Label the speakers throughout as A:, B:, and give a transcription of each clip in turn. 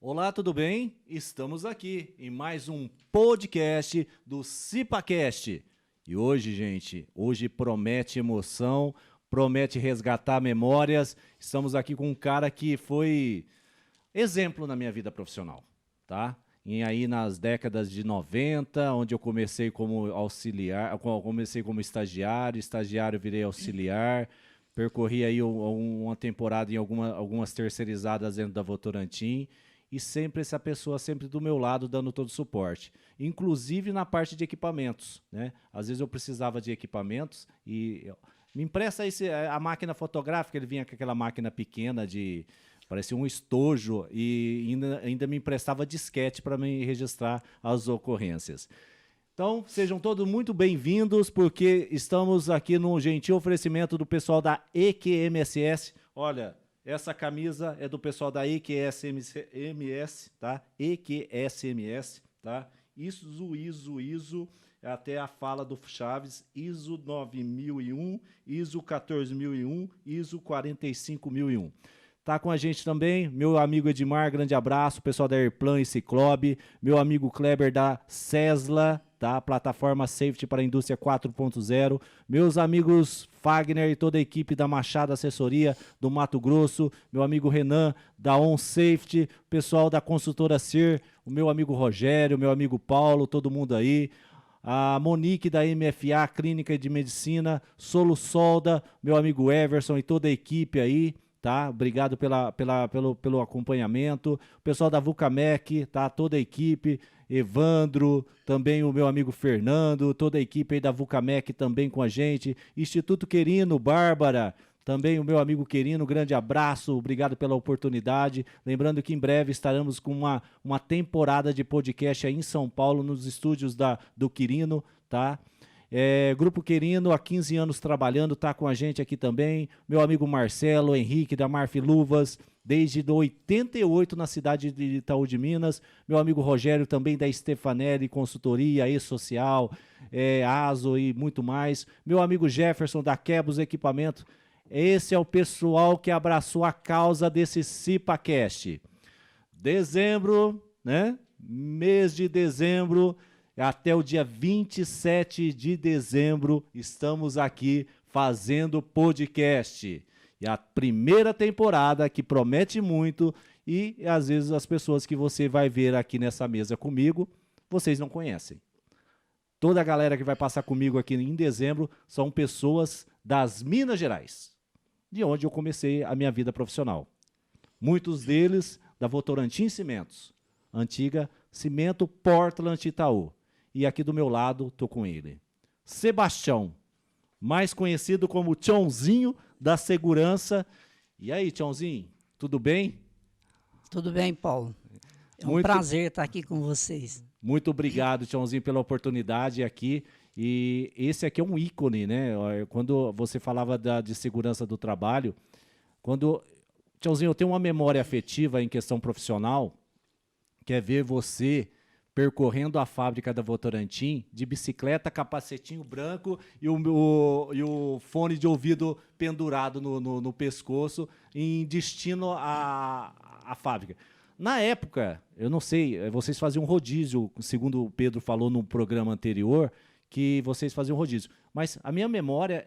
A: Olá, tudo bem? Estamos aqui em mais um podcast do CipaCast. E hoje, gente, hoje promete emoção, promete resgatar memórias. Estamos aqui com um cara que foi exemplo na minha vida profissional, tá? E aí nas décadas de 90, onde eu comecei como auxiliar, comecei como estagiário virei auxiliar, percorri aí uma temporada em algumas terceirizadas dentro da Votorantim, e sempre essa pessoa sempre do meu lado dando todo o suporte, inclusive na parte de equipamentos, né? Às vezes eu precisava de equipamentos e me empresta a máquina fotográfica, ele vinha com aquela máquina pequena parecia um estojo e ainda me emprestava disquete para me registrar as ocorrências. Então, sejam todos muito bem-vindos, porque estamos aqui num gentil oferecimento do pessoal da EQMSS. Olha, essa camisa é do pessoal da EQSMS, tá? EQSMS, tá? ISO, até a fala do Chaves, ISO 9001, ISO 14001, ISO 45001. Tá com a gente também meu amigo Edmar, grande abraço, pessoal da Airplan e Ciclobe, meu amigo Kleber da Cesla, tá? Plataforma Safety para a Indústria 4.0, meus amigos Fagner e toda a equipe da Machado Assessoria do Mato Grosso, meu amigo Renan da On Safety, pessoal da consultora CIR, o meu amigo Rogério, meu amigo Paulo, todo mundo aí, a Monique da MFA, Clínica de Medicina, Solo Solda, meu amigo Everson e toda a equipe aí, tá? Obrigado pelo acompanhamento. O pessoal da Vucamec, tá? Toda a equipe, Evandro, também o meu amigo Fernando, toda a equipe aí da Vucamec também com a gente. Instituto Querino, Bárbara, também o meu amigo Querino, grande abraço, obrigado pela oportunidade. Lembrando que em breve estaremos com uma temporada de podcast aí em São Paulo, nos estúdios do Quirino, tá? Grupo Querino, há 15 anos trabalhando, está com a gente aqui também. Meu amigo Marcelo, Henrique, da Marf Luvas, desde 88 na cidade de Itaú de Minas. Meu amigo Rogério, também da Stefanelli, consultoria, e-social, ASO e muito mais. Meu amigo Jefferson, da Quebos Equipamento. Esse é o pessoal que abraçou a causa desse CipaCast. Dezembro, né? Mês de dezembro, até o dia 27 de dezembro, estamos aqui fazendo podcast. E a primeira temporada que promete muito e às vezes as pessoas que você vai ver aqui nessa mesa comigo, vocês não conhecem. Toda a galera que vai passar comigo aqui em dezembro são pessoas das Minas Gerais, de onde eu comecei a minha vida profissional. Muitos deles da Votorantim Cimentos, antiga Cimento Portland Itaú. E aqui do meu lado, estou com ele. Sebastião, mais conhecido como Tchãozinho da Segurança. E aí, Tchãozinho, tudo bem?
B: Tudo bem, Paulo. É um prazer estar aqui com vocês.
A: Muito obrigado, Tchãozinho, pela oportunidade aqui. E esse aqui é um ícone, né? Quando você falava de segurança do trabalho, Tchãozinho, eu tenho uma memória afetiva em questão profissional, que é ver você percorrendo a fábrica da Votorantim, de bicicleta, capacetinho branco e o fone de ouvido pendurado no pescoço, em destino à fábrica. Na época, eu não sei, vocês faziam rodízio, segundo o Pedro falou no programa anterior, que vocês faziam rodízio. Mas a minha memória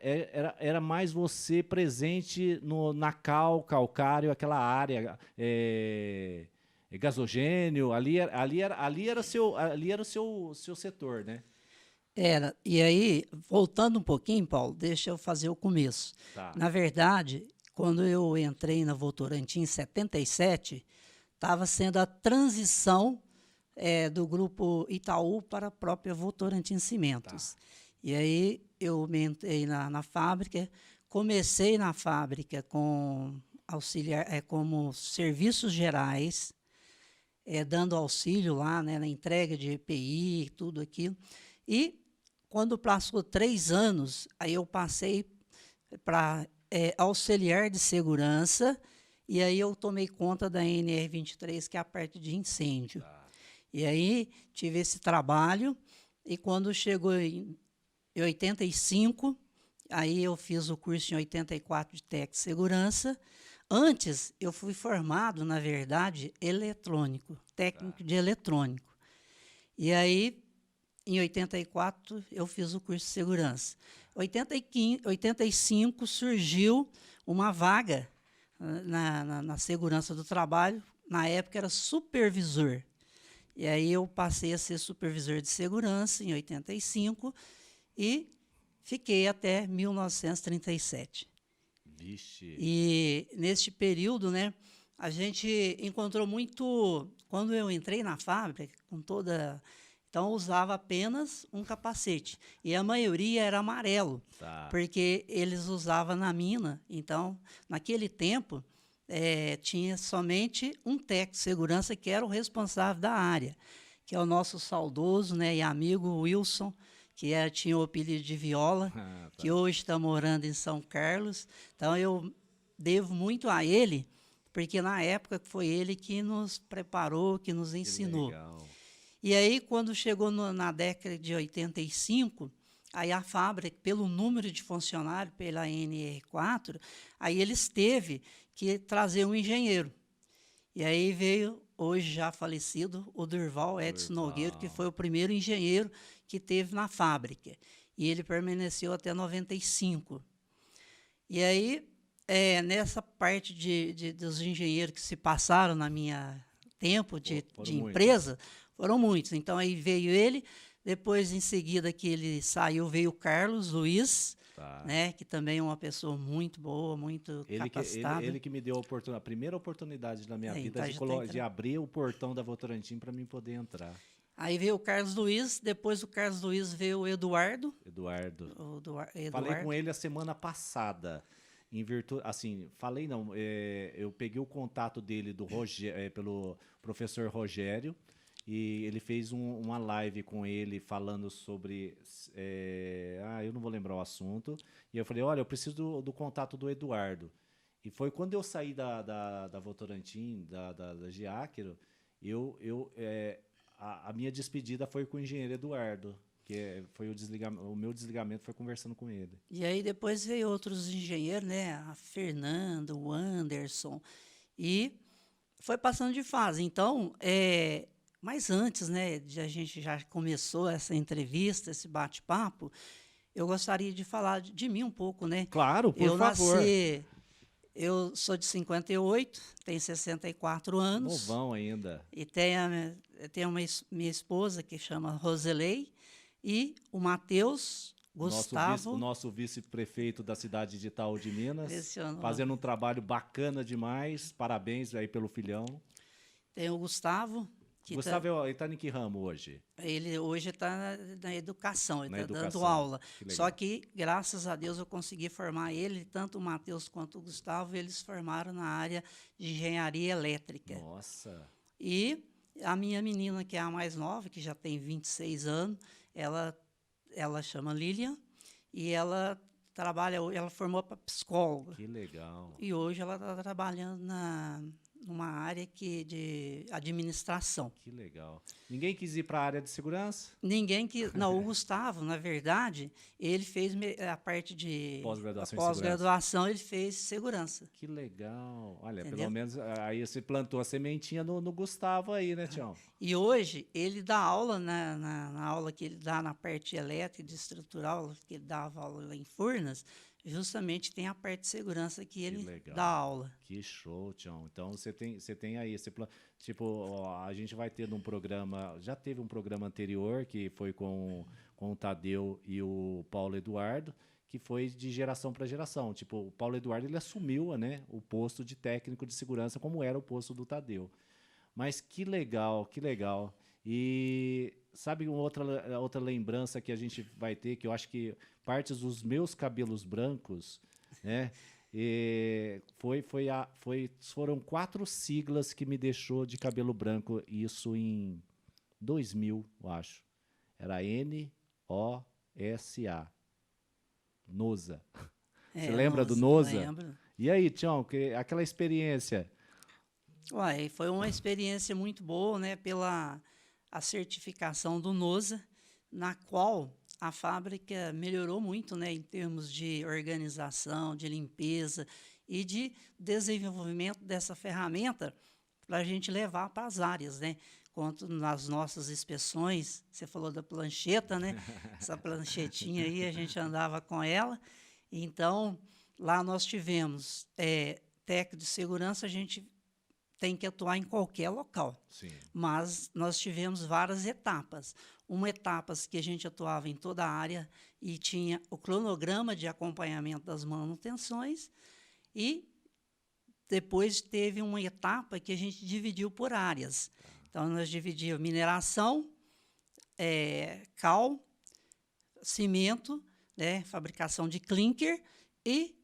A: era mais você presente na calcário, aquela área... gasogênio, ali era o seu setor, né?
B: Era. E aí, voltando um pouquinho, Paulo, deixa eu fazer o começo.
A: Tá.
B: Na verdade, quando eu entrei na Votorantim em 77, estava sendo a transição do grupo Itaú para a própria Votorantim Cimentos. Tá. E aí eu entrei na fábrica, comecei na fábrica com auxiliar, como serviços gerais, dando auxílio lá, né, na entrega de EPI, tudo aquilo. E quando passou 3 anos, aí eu passei para auxiliar de segurança, e aí eu tomei conta da NR23, que é a parte de incêndio. Tá. E aí tive esse trabalho, e quando chegou em 85, aí eu fiz o curso em 84 de Tec Segurança, Antes, eu fui formado, na verdade, eletrônico, técnico de eletrônico. E aí, em 84, eu fiz o curso de segurança. Em 85 surgiu uma vaga na segurança do trabalho. Na época era supervisor. E aí eu passei a ser supervisor de segurança em 85 e fiquei até 1937.
A: Vixe.
B: E neste período, né, a gente encontrou muito. Quando eu entrei na fábrica, com toda. Então, eu usava apenas um capacete. E a maioria era amarelo,
A: Tá.
B: porque eles usavam na mina. Então, naquele tempo, tinha somente um técnico de segurança que era o responsável da área, que é o nosso saudoso, né, e amigo Wilson, que tinha o apelido de Viola,
A: Tá.
B: que hoje está morando em São Carlos. Então, eu devo muito a ele, porque na época foi ele que nos preparou, que nos ensinou.
A: Que legal.
B: E aí, quando chegou na década de 85, aí a fábrica, pelo número de funcionários, pela NR4, aí eles teve que trazer um engenheiro. E aí veio, hoje já falecido, o Durval Edson Nogueiro, que foi o primeiro engenheiro que teve na fábrica. E ele permaneceu até 95. E aí, nessa parte dos engenheiros que se passaram na minha tempo de empresa, foram muitos. Então, aí veio ele, depois, em seguida que ele saiu, veio o Carlos Luiz, né, que também é uma pessoa muito boa, muito capacitada.
A: Ele que me deu a primeira oportunidade na minha vida de abrir o portão da Votorantim para mim poder entrar.
B: Aí veio o Carlos Luiz, depois do Carlos Luiz veio o Eduardo.
A: Falei com ele a semana passada. Em virtude, assim, falei não, eu peguei o contato dele pelo professor Rogério, e ele fez uma live com ele falando sobre, eu não vou lembrar o assunto, e eu falei, olha, eu preciso do contato do Eduardo. E foi quando eu saí da Votorantim, da Giáquero, a minha despedida foi com o engenheiro Eduardo, que foi o meu desligamento foi conversando com ele.
B: E aí depois veio outros engenheiros, né? A Fernanda, o Anderson, e foi passando de fase. Então, mas antes, né, de a gente já começou essa entrevista, esse bate-papo, eu gostaria de falar de mim um pouco, né?
A: Claro, por favor.
B: Eu sou de 58, tenho 64 anos.
A: Novão ainda.
B: E tenho minha esposa, que chama Roselei, e o Matheus Gustavo.
A: O nosso vice-prefeito da cidade de Itaú de Minas. Fazendo um trabalho bacana demais. Parabéns aí pelo filhão.
B: Tem o Gustavo.
A: Gustavo, ele está em que ramo hoje?
B: Ele hoje está na educação, ele está dando aula. Só que, graças a Deus, eu consegui formar ele, tanto o Matheus quanto o Gustavo, eles formaram na área de engenharia elétrica.
A: Nossa!
B: E a minha menina, que é a mais nova, que já tem 26 anos, ela chama Lilian, e ela formou para psicóloga.
A: Que legal!
B: E hoje ela está trabalhando numa área de administração.
A: Que legal. Ninguém quis ir para a área de segurança?
B: Ninguém quis. Não, o Gustavo, na verdade, ele fez a parte de pós-graduação, ele fez segurança.
A: Que legal. Olha, entendeu? Pelo menos aí você plantou a sementinha no Gustavo aí, né, Tião?
B: E hoje ele dá aula na aula que ele dá na parte elétrica e de estrutural, que ele dava aula lá em Furnas, justamente tem a parte de segurança que ele dá aula.
A: Que show, Tião. Então você tem aí esse plano. Tipo, a gente vai ter um programa. Já teve um programa anterior que foi com o Tadeu e o Paulo Eduardo, que foi de geração para geração. Tipo, o Paulo Eduardo ele assumiu, né, o posto de técnico de segurança, como era o posto do Tadeu. Mas que legal, que legal. E sabe outra lembrança que a gente vai ter, que eu acho que partes dos meus cabelos brancos, né? Foram 4 siglas que me deixou de cabelo branco, isso em 2000, eu acho. Era NOSA. NOSA. Você lembra do NOSA?
B: Lembro.
A: E aí, Tião, aquela experiência?
B: Uai, foi uma experiência muito boa, né, pela a certificação do NOSA, na qual a fábrica melhorou muito, né, em termos de organização, de limpeza, e de desenvolvimento dessa ferramenta para a gente levar para as áreas, né? Quanto nas nossas inspeções, você falou da plancheta, né? Essa planchetinha aí, a gente andava com ela. Então, lá nós tivemos técnico de segurança, a gente tem que atuar em qualquer local.
A: Sim.
B: Mas nós tivemos várias etapas. Uma etapa que a gente atuava em toda a área e tinha o cronograma de acompanhamento das manutenções, e depois teve uma etapa que a gente dividiu por áreas. Então, nós dividimos mineração, cal, cimento, né, fabricação de clinker e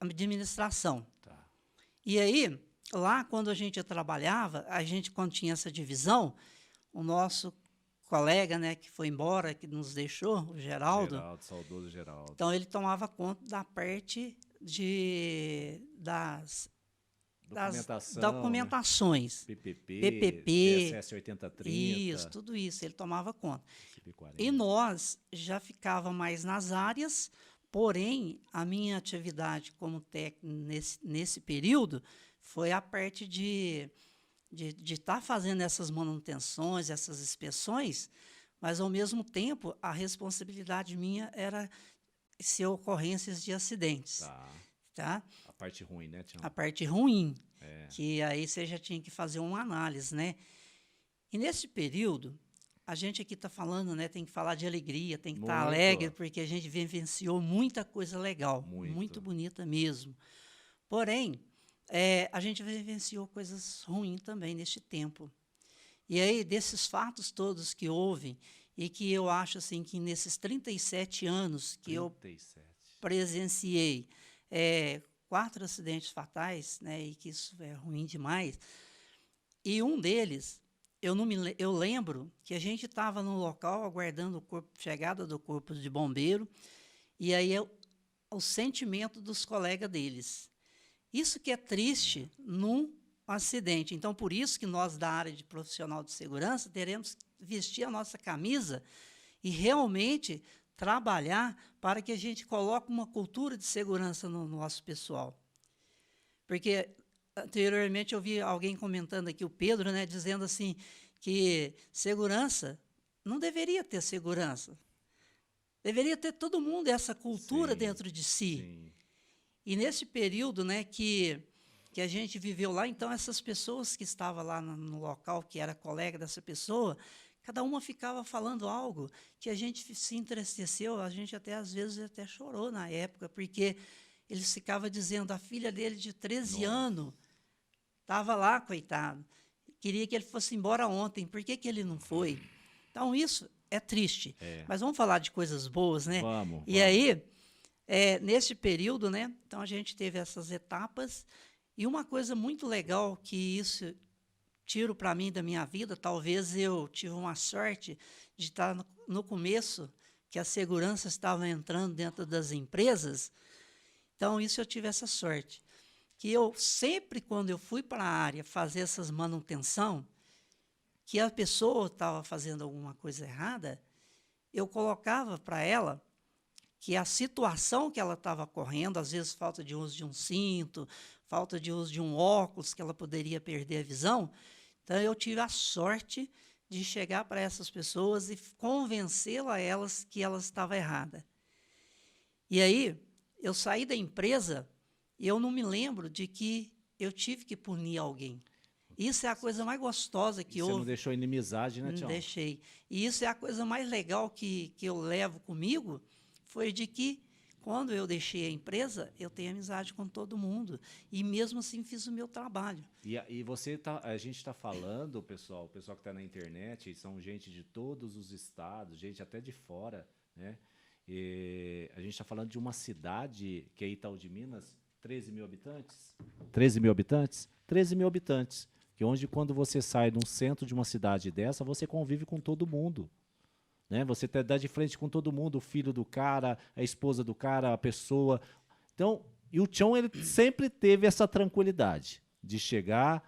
B: administração.
A: Tá.
B: E aí, lá, quando a gente trabalhava, quando tinha essa divisão, o nosso colega, né, que foi embora, que nos deixou, o Geraldo,
A: saudoso Geraldo.
B: Então, ele tomava conta da parte das documentações.
A: PPP, TSS 8030.
B: Isso, tudo isso, ele tomava conta. E nós já ficava mais nas áreas, porém, a minha atividade como técnico nesse período foi a parte de estar fazendo essas manutenções, essas inspeções, mas, ao mesmo tempo, a responsabilidade minha era ser ocorrências de acidentes. Tá?
A: A parte ruim, né, Tião?
B: A parte ruim, que aí você já tinha que fazer uma análise, né? E nesse período, a gente aqui está falando, né? Tem que falar de alegria, tem que estar alegre, porque a gente vivenciou muita coisa legal, muito bonita mesmo. Porém, a gente vivenciou coisas ruins também neste tempo. E aí, desses fatos todos que houve, e que eu acho assim que nesses 37 anos que eu presenciei 4 acidentes fatais, né, e que isso é ruim demais, e um deles, eu lembro que a gente estava no local aguardando chegada do corpo de bombeiro, e aí o sentimento dos colegas deles. Isso que é triste num acidente. Então, por isso que nós, da área de profissional de segurança, teremos que vestir a nossa camisa e realmente trabalhar para que a gente coloque uma cultura de segurança no nosso pessoal. Porque, anteriormente, eu vi alguém comentando aqui, o Pedro, né, dizendo assim, que segurança, não deveria ter segurança. Deveria ter todo mundo essa cultura dentro de si.
A: Sim.
B: E nesse período, né, que a gente viveu lá, então essas pessoas que estavam lá no local, que era colega dessa pessoa, cada uma ficava falando algo que a gente se entristeceu, a gente até às vezes até chorou na época, porque eles ficavam dizendo, a filha dele de 13 anos estava lá, coitado, queria que ele fosse embora ontem, por que ele não foi? Então isso é triste, mas vamos falar de coisas boas, né?
A: Vamos.
B: Aí, nesse período, né, então a gente teve essas etapas. E uma coisa muito legal que isso tiro para mim da minha vida, talvez eu tive uma sorte de estar no começo, que a segurança estava entrando dentro das empresas, então isso eu tive essa sorte. Que eu sempre, quando eu fui para a área fazer essas manutenção, que a pessoa estava fazendo alguma coisa errada, eu colocava para ela que a situação que ela estava correndo, às vezes falta de uso de um cinto, falta de uso de um óculos, que ela poderia perder a visão. Então, eu tive a sorte de chegar para essas pessoas e convencê-la elas que elas estavam erradas. E aí, eu saí da empresa e eu não me lembro de que eu tive que punir alguém. Isso é a coisa mais gostosa que houve.
A: Você não deixou inimizade, né, Tião?
B: Não deixei. E isso é a coisa mais legal que eu levo comigo, foi de que, quando eu deixei a empresa, eu tenho amizade com todo mundo. E, mesmo assim, fiz o meu trabalho.
A: E a gente está falando, o pessoal que está na internet, são gente de todos os estados, gente até de fora, né? E a gente está falando de uma cidade, que é Itaú de Minas, 13 mil habitantes? 13 mil habitantes? 13 mil habitantes. Que onde, quando você sai de um centro de uma cidade dessa, você convive com todo mundo. Né? Você dá de frente com todo mundo, o filho do cara, a esposa do cara, a pessoa. Então, e o Tião, ele sempre teve essa tranquilidade de chegar,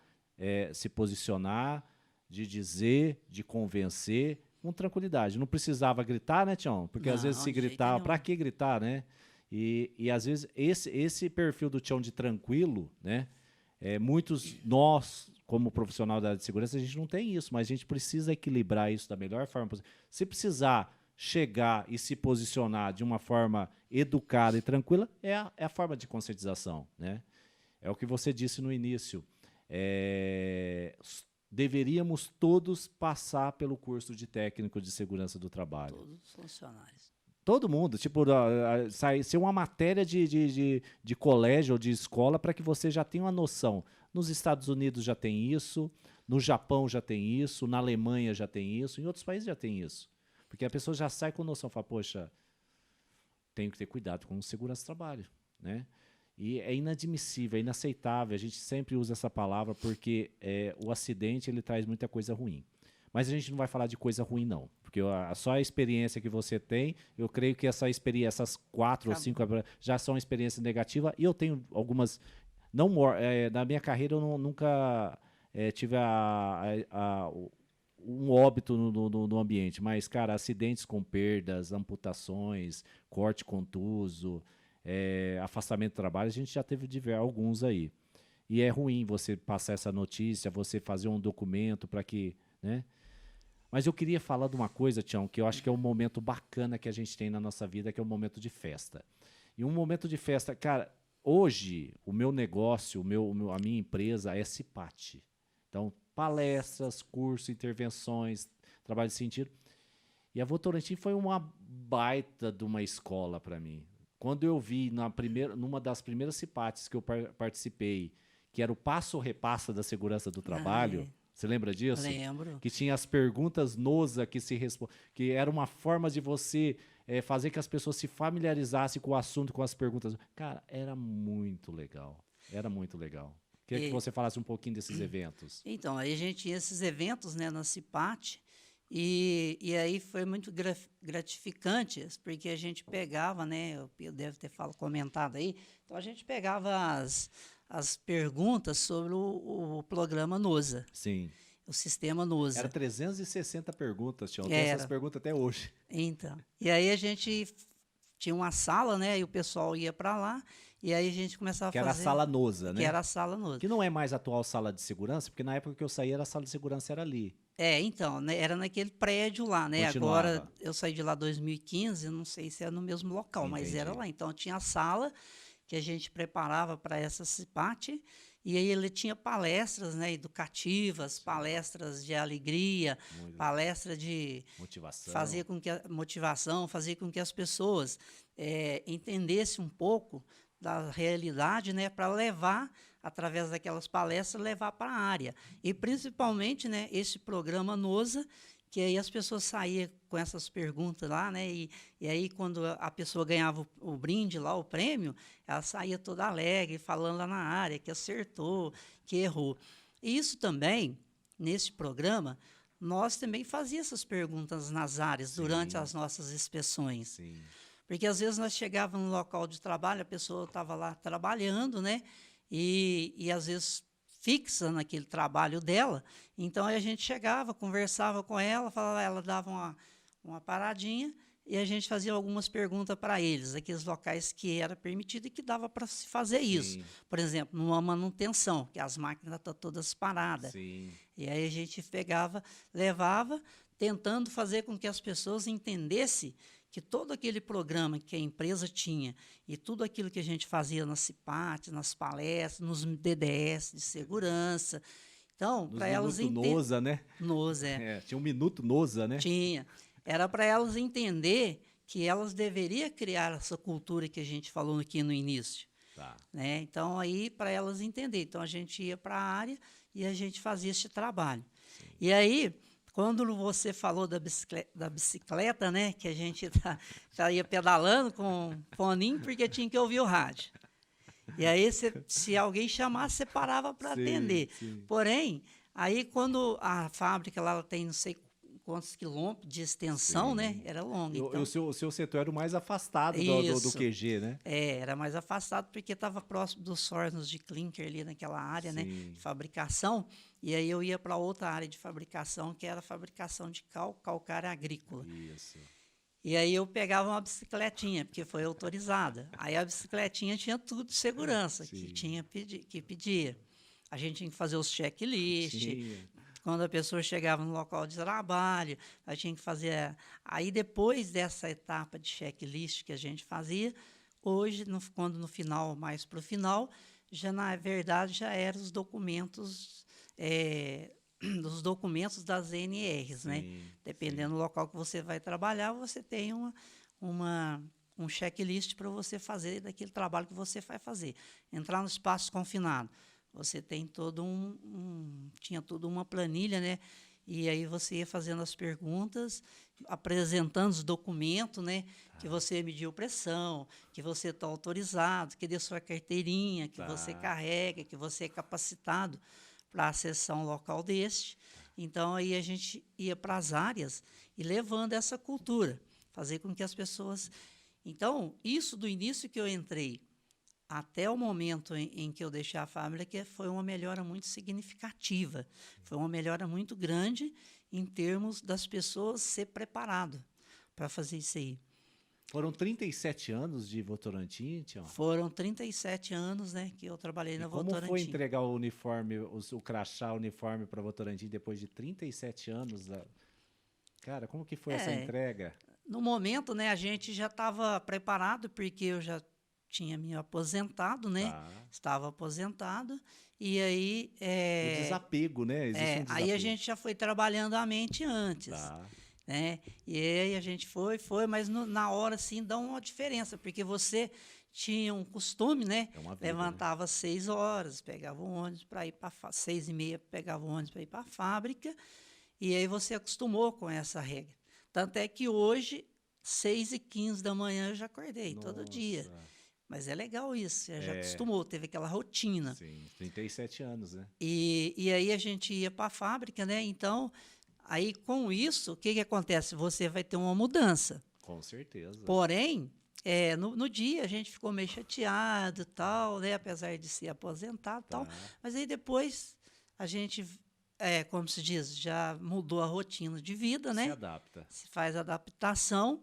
A: se posicionar, de dizer, de convencer, com tranquilidade. Não precisava gritar, né, Tião? Porque às vezes se gritava, para que gritar, né? E às vezes, esse perfil do Tião de tranquilo, né? Muitos, nós, como profissional da área de segurança, a gente não tem isso, mas a gente precisa equilibrar isso da melhor forma possível. Se precisar chegar e se posicionar de uma forma educada e tranquila, é a forma de conscientização, né? É o que você disse no início. Deveríamos todos passar pelo curso de técnico de segurança do trabalho.
B: Todos os funcionários.
A: Todo mundo, tipo, ser uma matéria de colégio ou de escola para que você já tenha uma noção. Nos Estados Unidos já tem isso, no Japão já tem isso, na Alemanha já tem isso, em outros países já tem isso. Porque a pessoa já sai com noção, fala, poxa, tenho que ter cuidado com segurança do trabalho, né? E é inadmissível, é inaceitável, a gente sempre usa essa palavra porque o acidente ele traz muita coisa ruim. Mas a gente não vai falar de coisa ruim, não. Porque só a experiência que você tem, eu creio que essas 4 ou 5 já são experiências negativas. E eu tenho algumas... na minha carreira, eu nunca tive um óbito no ambiente. Mas, cara, acidentes com perdas, amputações, corte contuso, afastamento do trabalho, a gente já teve alguns aí. E é ruim você passar essa notícia, você fazer um documento para que... né? Mas eu queria falar de uma coisa, Tião, que eu acho que é um momento bacana que a gente tem na nossa vida, que é um momento de festa. E um momento de festa, cara, hoje o meu negócio, a minha empresa é CIPAT. Então, palestras, cursos, intervenções, trabalho de sentido. E a Votorantim foi uma baita de uma escola para mim. Quando eu vi numa das primeiras CIPATs que eu participei, que era o passo-repassa da segurança do trabalho... Você lembra disso?
B: Lembro.
A: Que tinha as perguntas NOSA que era uma forma de você fazer que as pessoas se familiarizassem com o assunto, com as perguntas. Cara, era muito legal. Era muito legal. Queria que você falasse um pouquinho desses eventos.
B: Então, aí a gente tinha esses eventos, né, na CIPAT, e aí foi muito gratificante, porque a gente pegava, né, o Pedro deve ter comentado aí, então a gente pegava as perguntas sobre o programa NOSA.
A: Sim.
B: O sistema NOSA.
A: Era 360 perguntas, Tião. Tem essas perguntas até hoje.
B: Então. E aí a gente tinha uma sala, né? E o pessoal ia para lá. E aí a gente começava a fazer...
A: Que era a sala NOSA, né?
B: Que era a sala NOSA.
A: Que não é mais a atual sala de segurança, porque na época que eu saí, a sala de segurança era ali.
B: Então, né, era naquele prédio lá, né?
A: Continuava.
B: Agora, eu saí de lá em 2015, não sei se era no mesmo local, mas era lá. Então, tinha a sala que a gente preparava para essa CIPAT, e aí ele tinha palestras, né, educativas, palestras de alegria, palestra de
A: motivação,
B: fazer com que as pessoas entendessem um pouco da realidade, né, para levar, através daquelas palestras, levar para a área. E, principalmente, né, esse programa NOSA, que aí as pessoas saíam com essas perguntas lá, né? E aí, quando a pessoa ganhava o brinde lá, o prêmio, ela saía toda alegre, falando lá na área, que acertou, que errou. E isso também, nesse programa, nós também fazíamos essas perguntas nas áreas, durante as nossas inspeções.
A: Sim.
B: Porque, às vezes, nós chegávamos no local de trabalho, a pessoa estava lá trabalhando, né? E às vezes, fixa naquele trabalho dela, então a gente chegava, conversava com ela, falava, ela dava uma paradinha e a gente fazia algumas perguntas para eles, aqueles locais que era permitido e que dava para se fazer isso. Por exemplo, numa manutenção, que as máquinas estão todas paradas.
A: Sim.
B: E aí a gente pegava, levava, tentando fazer com que as pessoas entendessem que todo aquele programa que a empresa tinha e tudo aquilo que a gente fazia na CIPAT, nas palestras, nos DDS de segurança, então, para elas entenderem...
A: NOSA, né?
B: NOSA,
A: tinha um minuto NOSA, né?
B: Tinha. Era para elas entender que elas deveriam criar essa cultura que a gente falou aqui no início.
A: Tá.
B: Né? Então, aí, para elas entenderem. Então, a gente ia para a área e a gente fazia este trabalho. Sim. E aí... Quando você falou da bicicleta, né, que a gente ia pedalando com foninho porque tinha que ouvir o rádio. E aí, se alguém chamasse, você parava para atender. Sim. Porém, aí quando a fábrica lá tem não sei quantos quilômetros de extensão, né, era longa. Então,
A: o seu setor era o mais afastado do QG, né?
B: Era mais afastado porque estava próximo dos fornos de clinker ali naquela área, né, de fabricação. E aí eu ia para outra área de fabricação, que era a fabricação de calcário agrícola.
A: Isso.
B: E aí eu pegava uma bicicletinha, porque foi autorizada. Aí a bicicletinha tinha tudo de segurança que
A: Sim.
B: tinha que pedia. A gente tinha que fazer os checklists.
A: Tinha.
B: Quando a pessoa chegava no local de trabalho, a gente tinha que fazer. Aí depois dessa etapa de checklist que a gente fazia, hoje, quando no final, mais para o final, já na verdade já eram os documentos. Dos documentos das NRs, né?
A: Sim,
B: Dependendo do local que você vai trabalhar, você tem um checklist para você fazer daquele trabalho que você vai fazer. Entrar no espaço confinado, você tem tinha toda uma planilha, né? E aí você ia fazendo as perguntas, apresentando os documentos, né? Que você mediu pressão, que você está autorizado, que deu sua carteirinha, que você carrega, que você é capacitado para acessar um local deste. Então, aí a gente ia para as áreas e levando essa cultura, fazer com que as pessoas... Então, isso do início que eu entrei até o momento em que eu deixei a fábrica, foi uma melhora muito significativa, foi uma melhora muito grande em termos das pessoas ser preparado para fazer isso aí.
A: Foram 37 anos de Votorantim, Tião?
B: Foram 37 anos, né, que eu trabalhei na Votorantim.
A: Como foi entregar o uniforme, o crachá, o uniforme para Votorantim depois de 37 anos? Cara, como que foi essa entrega?
B: No momento, né, a gente já estava preparado, porque eu já tinha me aposentado, né? Estava aposentado. E aí...
A: O desapego, né? Existe um desapego.
B: Aí a gente já foi trabalhando a mente antes. Né? E aí a gente foi, mas na hora, assim, dá uma diferença, porque você tinha um costume, né? Levantava às 6 horas, pegava o ônibus para ir para 6h30, pegava o ônibus para ir para a fábrica, e aí você acostumou com essa regra. Tanto é que hoje, 6h15 da manhã, eu já acordei todo dia. Mas é legal isso, você já acostumou, teve aquela rotina.
A: Sim, 37 anos, né?
B: E aí a gente ia para a fábrica, né? Então, aí com isso, o que acontece? Você vai ter uma mudança.
A: Com certeza.
B: Porém, no dia a gente ficou meio chateado, tal, né? Apesar de ser aposentado, tal. Mas aí depois a gente, como se diz, já mudou a rotina de vida, né?
A: Se adapta.
B: Se faz adaptação.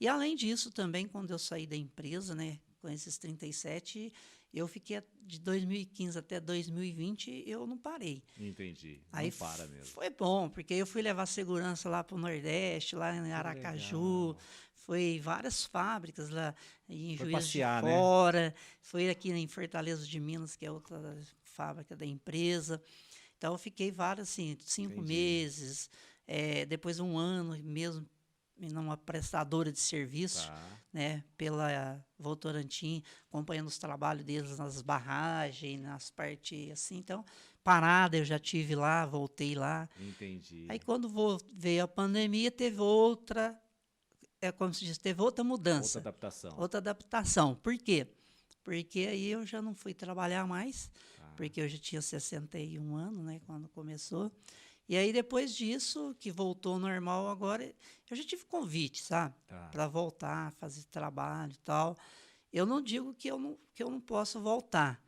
B: E além disso, também quando eu saí da empresa, né? Com esses 37, eu fiquei de 2015 até 2020, eu não parei.
A: Entendi.
B: Aí
A: não para mesmo.
B: Foi bom, porque eu fui levar segurança lá para o Nordeste, lá em Aracaju, foi várias fábricas lá em Juiz
A: passear,
B: de Fora, né? Foi aqui em Fortaleza de Minas, que é outra fábrica da empresa. Então, eu fiquei vários, assim, 5 meses, depois 1 ano mesmo, numa prestadora de serviço, né, pela Votorantim, acompanhando os trabalhos deles nas barragens, nas partes assim. Então, parada eu já tive lá, voltei lá.
A: Entendi.
B: Aí, quando veio a pandemia, teve outra, como se diz, teve outra mudança.
A: Outra adaptação.
B: Outra adaptação. Por quê? Porque aí eu já não fui trabalhar mais, porque eu já tinha 61 anos, né, quando começou. E aí, depois disso, que voltou ao normal agora, eu já tive convite, sabe? Para voltar, fazer trabalho e tal. Eu não digo que eu não posso voltar,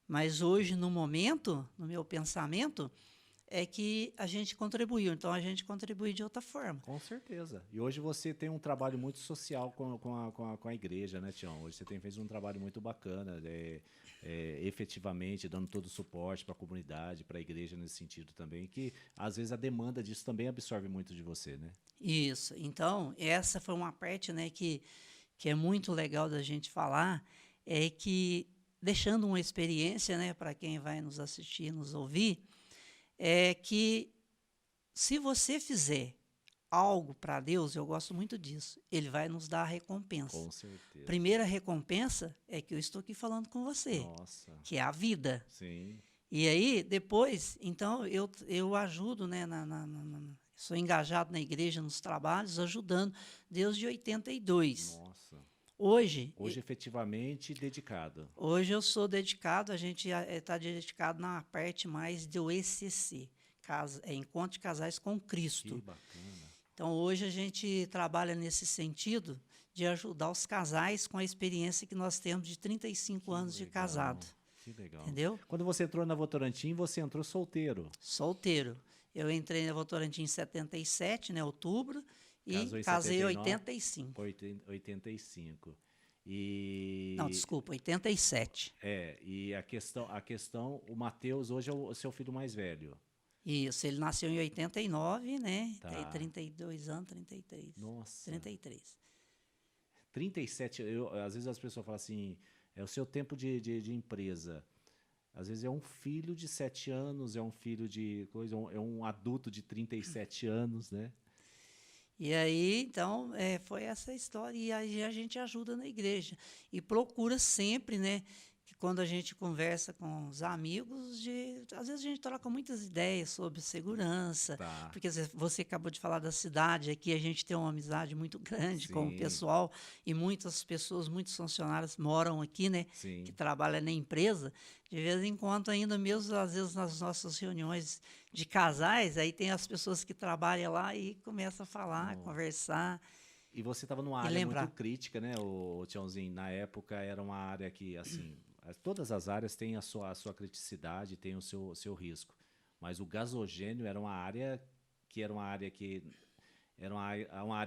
B: mas hoje, no momento, no meu pensamento, é que a gente contribuiu. Então, a gente contribui de outra forma.
A: Com certeza. E hoje você tem um trabalho muito social com a igreja, né, Tião? Hoje você tem feito um trabalho muito bacana, efetivamente dando todo o suporte para a comunidade, para a igreja nesse sentido também, que às vezes a demanda disso também absorve muito de você, né? Isso.
B: Então, essa foi uma parte, né, que é muito legal da gente falar, é que, deixando uma experiência, né, para quem vai nos assistir, nos ouvir, é que se você fizer algo para Deus, eu gosto muito disso, Ele vai nos dar a recompensa.
A: Com certeza.
B: Primeira recompensa é que eu estou aqui falando com você, que é a vida.
A: Sim.
B: E aí, depois, então, eu ajudo, né, sou engajado na igreja, nos trabalhos, ajudando desde 82.
A: Nossa.
B: Hoje,
A: efetivamente, dedicado.
B: Hoje eu sou dedicado, a gente está dedicado na parte mais do ECC, Encontro de Casais com Cristo.
A: Que bacana.
B: Então, hoje a gente trabalha nesse sentido de ajudar os casais com a experiência que nós temos de 35 anos de casado.
A: Que legal.
B: Entendeu?
A: Quando você entrou na Votorantim, você entrou solteiro?
B: Solteiro. Eu entrei na Votorantim em 77, né, outubro,
A: Casou
B: E
A: em
B: casei em
A: 79?
B: 85.
A: 85.
B: Não, desculpa, 87.
A: E a questão, o Matheus hoje é o seu filho mais velho.
B: Isso, ele nasceu em 89, né? Tem
A: Tá.
B: 32 anos, 33.
A: Nossa.
B: 33.
A: 37, às vezes as pessoas falam assim, é o seu tempo de empresa. Às vezes é um filho de 7 anos, é um filho de coisa, é um adulto de 37 anos, né?
B: E aí, então, foi essa história. E aí a gente ajuda na igreja. E procura sempre, né? Que quando a gente conversa com os amigos, às vezes a gente troca muitas ideias sobre segurança.
A: Tá.
B: Porque você acabou de falar da cidade, aqui a gente tem uma amizade muito grande com o
A: Sim.
B: pessoal. E muitas pessoas, muitos funcionários moram aqui, né?
A: Sim.
B: Que trabalham na empresa. De vez em quando, ainda mesmo, às vezes, nas nossas reuniões de casais, aí tem as pessoas que trabalham lá e começam a falar, conversar.
A: E você estava numa
B: E
A: área
B: lembrar.
A: muito crítica, né, o Tiãozinho? Na época era uma área que, assim, todas as áreas têm a sua criticidade, têm o seu risco. Mas o gasogênio era uma área que era uma área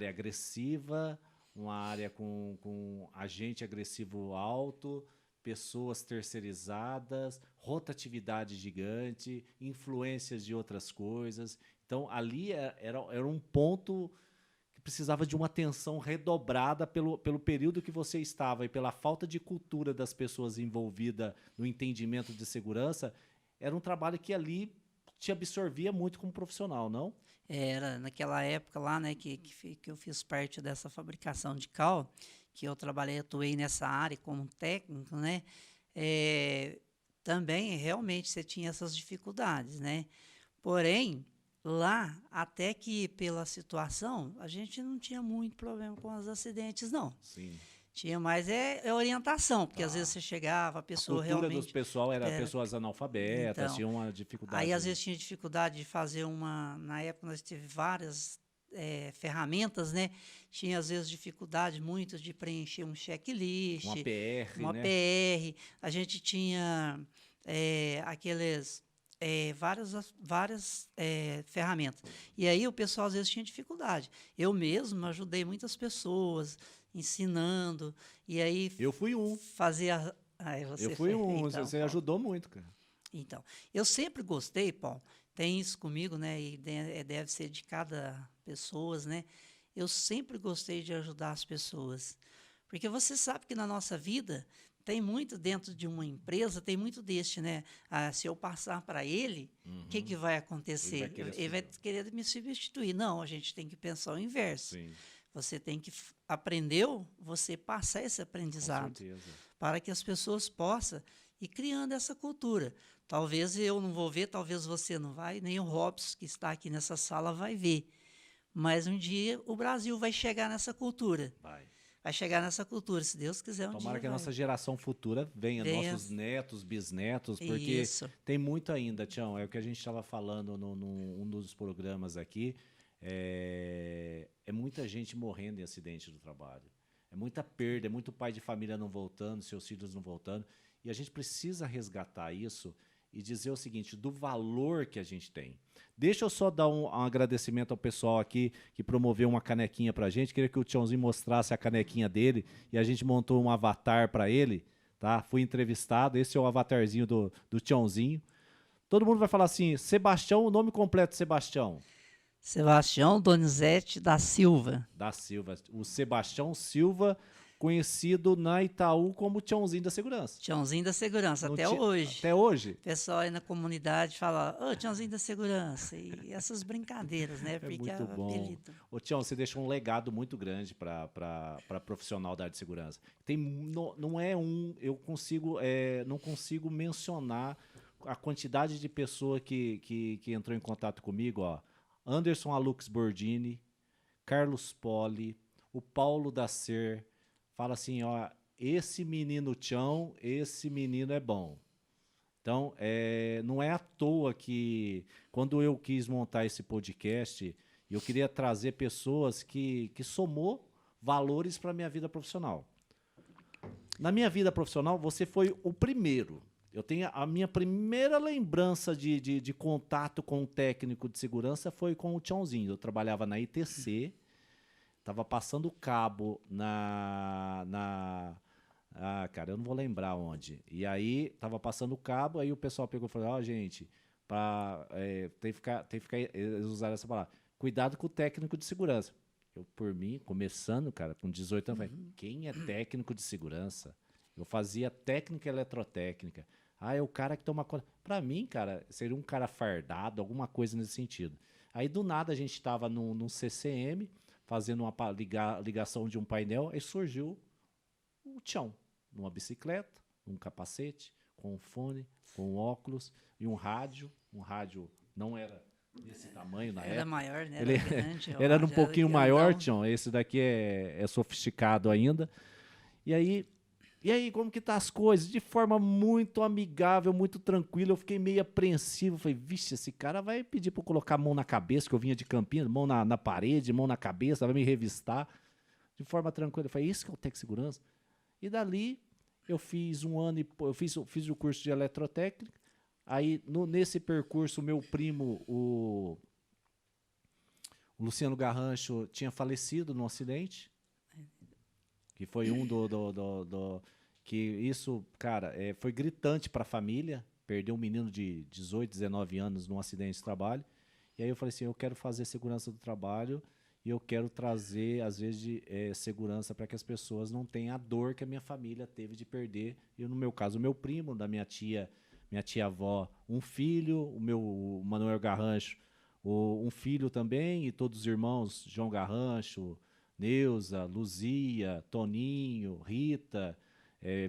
A: agressiva, uma área com agente agressivo alto, pessoas terceirizadas, rotatividade gigante, influências de outras coisas. Então, ali era um ponto que precisava de uma atenção redobrada pelo período que você estava e pela falta de cultura das pessoas envolvidas no entendimento de segurança. Era um trabalho que ali te absorvia muito como profissional, não?
B: Era naquela época lá, né, que eu fiz parte dessa fabricação de cal, que eu trabalhei, atuei nessa área como técnico, né? Também realmente você tinha essas dificuldades, né? Porém, lá, até que pela situação, a gente não tinha muito problema com os acidentes, não.
A: Sim.
B: Tinha mais orientação, porque às vezes você chegava, a
A: A
B: pessoa
A: cultura dos
B: realmente...
A: pessoal era
B: era-
A: pessoas analfabetas,
B: Então,
A: tinha uma dificuldade.
B: Aí, às vezes, tinha dificuldade de fazer na época, nós tive várias ferramentas, né? Tinha, às vezes, dificuldade muito de preencher um checklist.
A: Uma PR,
B: uma
A: né?
B: PR. A gente tinha várias ferramentas. E aí, o pessoal, às vezes, tinha dificuldade. Eu mesmo ajudei muitas pessoas, ensinando. E aí,
A: Eu fui um.
B: fazia... Aí você
A: Eu fui um.
B: então,
A: Você ajudou muito, cara.
B: então, eu sempre gostei, Paulo, tem isso comigo, né? E deve ser de cada pessoa, né? Eu sempre gostei de ajudar as pessoas. Porque você sabe que na nossa vida tem muito dentro de uma empresa, tem muito deste, né? Se eu passar para ele, o que vai acontecer? Ele vai querer me substituir. Não, a gente tem que pensar o inverso.
A: Sim.
B: Você tem que aprendeu, você passar esse aprendizado
A: Com certeza.
B: para que as pessoas possam ir criando essa cultura. Talvez eu não vou ver, talvez você não vai, nem o Robson, que está aqui nessa sala, vai ver. Mas um dia o Brasil vai chegar nessa cultura. Vai chegar nessa cultura, se Deus quiser um dia.
A: Tomara que a nossa geração futura venha, nossos netos, bisnetos, porque tem muito ainda, Tião. É o que a gente estava falando num dos programas aqui. É muita gente morrendo em acidente do trabalho. É muita perda, é muito pai de família não voltando, seus filhos não voltando. E a gente precisa resgatar isso e dizer o seguinte, do valor que a gente tem. Deixa eu só dar um agradecimento ao pessoal aqui que promoveu uma canequinha pra gente. Queria que o Tiãozinho mostrasse a canequinha dele e a gente montou um avatar para ele, tá? Fui entrevistado, esse é o avatarzinho do Tiãozinho. Todo mundo vai falar assim, Sebastião, o nome completo, Sebastião.
B: Sebastião Donizete da Silva.
A: Da Silva. O Sebastião Silva, conhecido na Itaú como Tiãozinho da Segurança.
B: Tiãozinho da Segurança, até hoje.
A: Até hoje?
B: O pessoal aí na comunidade fala, ô, Tiãozinho da Segurança. E essas brincadeiras, né? Porque
A: é muito bom.
B: Apelido.
A: Ô, Tião, você deixou um legado muito grande para profissional da área de segurança. Não é eu não consigo mencionar a quantidade de pessoa que entrou em contato comigo, ó. Anderson Alux Bordini, Carlos Poli, o Paulo da Ser, fala assim, ó, esse menino Tião, esse menino é bom. Então, não é à toa que, quando eu quis montar esse podcast, eu queria trazer pessoas que somou valores para a minha vida profissional. Na minha vida profissional, você foi o primeiro. Eu tenho a minha primeira lembrança de contato com um técnico de segurança foi com o Tiãozinho. Eu trabalhava na ITC Tava passando o cabo cara, eu não vou lembrar onde. E aí, tava passando o cabo, aí o pessoal pegou e falou, ó, gente, tem que ficar, eles usaram essa palavra, cuidado com o técnico de segurança. Eu, por mim, começando, cara, com 18 anos, falei, quem é técnico de segurança? Eu fazia técnica eletrotécnica. Ah, é o cara que toma conta. Pra mim, cara, seria um cara fardado, alguma coisa nesse sentido. Aí, do nada, a gente estava num CCM, fazendo uma ligação de um painel, aí surgiu o Tião, numa bicicleta, um capacete, com um fone, com um óculos e um rádio. Um rádio não era desse tamanho na
B: Era
A: época.
B: maior, né?
A: Ele
B: Era grande.
A: era um pouquinho maior,
B: grandão.
A: Tião. Esse daqui é sofisticado ainda. E aí, como que tá as coisas? De forma muito amigável, muito tranquila. Eu fiquei meio apreensivo. Falei, vixe, esse cara vai pedir para eu colocar a mão na cabeça, que eu vinha de Campinas, mão na parede, mão na cabeça, vai me revistar. De forma tranquila. Eu falei, isso que é o técnico de segurança? E dali, eu fiz um ano, eu fiz o curso de eletrotécnica. Aí, nesse percurso, meu primo, o Luciano Garrancho, tinha falecido num acidente. Que foi um que isso, cara, foi gritante para a família. Perdeu um menino de 18, 19 anos num acidente de trabalho. E aí eu falei assim, eu quero fazer segurança do trabalho e eu quero trazer, às vezes, segurança para que as pessoas não tenham a dor que a minha família teve de perder. E no meu caso, o meu primo, da minha tia-avó, um filho, o Manuel Garrancho, um filho também, e todos os irmãos, João Garrancho, Neuza, Luzia, Toninho, Rita,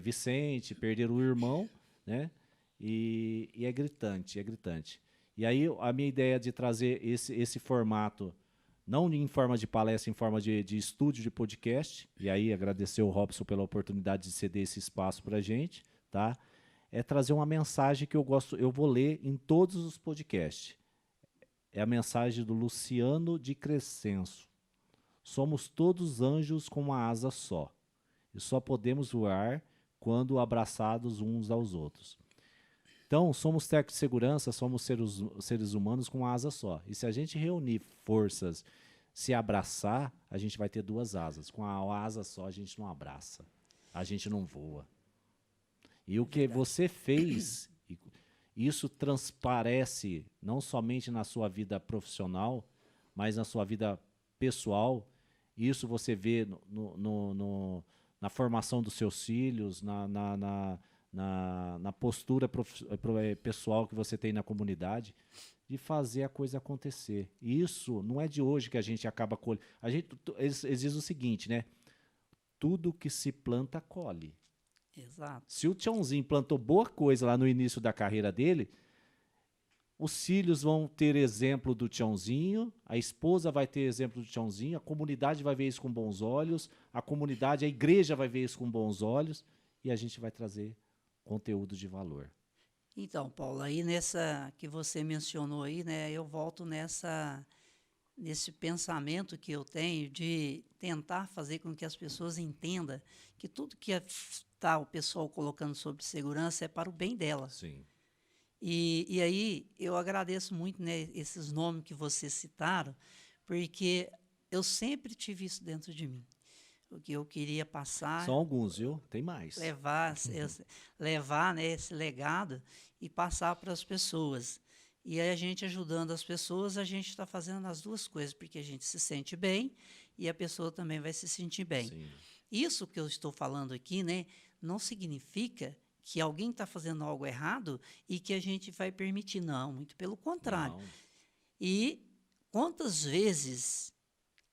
A: Vicente, perderam o irmão, né? E é gritante, é gritante. E aí a minha ideia de trazer esse formato, não em forma de palestra, em forma de estúdio de podcast, e aí agradecer o Robson pela oportunidade de ceder esse espaço para a gente, tá? É trazer uma mensagem que eu vou ler em todos os podcasts. É a mensagem do Luciano de Crescenzo. Somos todos anjos com uma asa só, e só podemos voar quando abraçados uns aos outros. Então, somos técnicos de segurança, somos seres humanos com uma asa só. E se a gente reunir forças, se abraçar, a gente vai ter duas asas. Com a asa só, a gente não abraça, a gente não voa. E o que você fez, isso transparece não somente na sua vida profissional, mas na sua vida pessoal. Isso você vê na formação dos seus filhos, na postura pessoal que você tem na comunidade, de fazer a coisa acontecer. Isso não é de hoje que a gente acaba colhendo. Eles dizem o seguinte, né? Tudo que se planta, colhe.
B: Exato.
A: Se o Tiãozinho plantou boa coisa lá no início da carreira dele, os filhos vão ter exemplo do Tiãozinho, a esposa vai ter exemplo do Tiãozinho, a comunidade vai ver isso com bons olhos, a igreja vai ver isso com bons olhos, e a gente vai trazer conteúdo de valor.
B: Então, Paulo, aí nessa que você mencionou aí, né, eu volto nesse pensamento que eu tenho de tentar fazer com que as pessoas entendam que tudo que está o pessoal colocando sobre segurança é para o bem dela.
A: Sim.
B: E aí eu agradeço muito, né, esses nomes que vocês citaram, porque eu sempre tive isso dentro de mim. O que eu queria passar,
A: São alguns, viu? Tem mais.
B: levar, né, esse legado e passar para as pessoas. E aí a gente ajudando as pessoas, a gente está fazendo as duas coisas, porque a gente se sente bem e a pessoa também vai se sentir bem.
A: Sim.
B: Isso que eu estou falando aqui, né, não significa que alguém está fazendo algo errado e que a gente vai permitir. Não, muito pelo contrário.
A: Não.
B: E quantas vezes,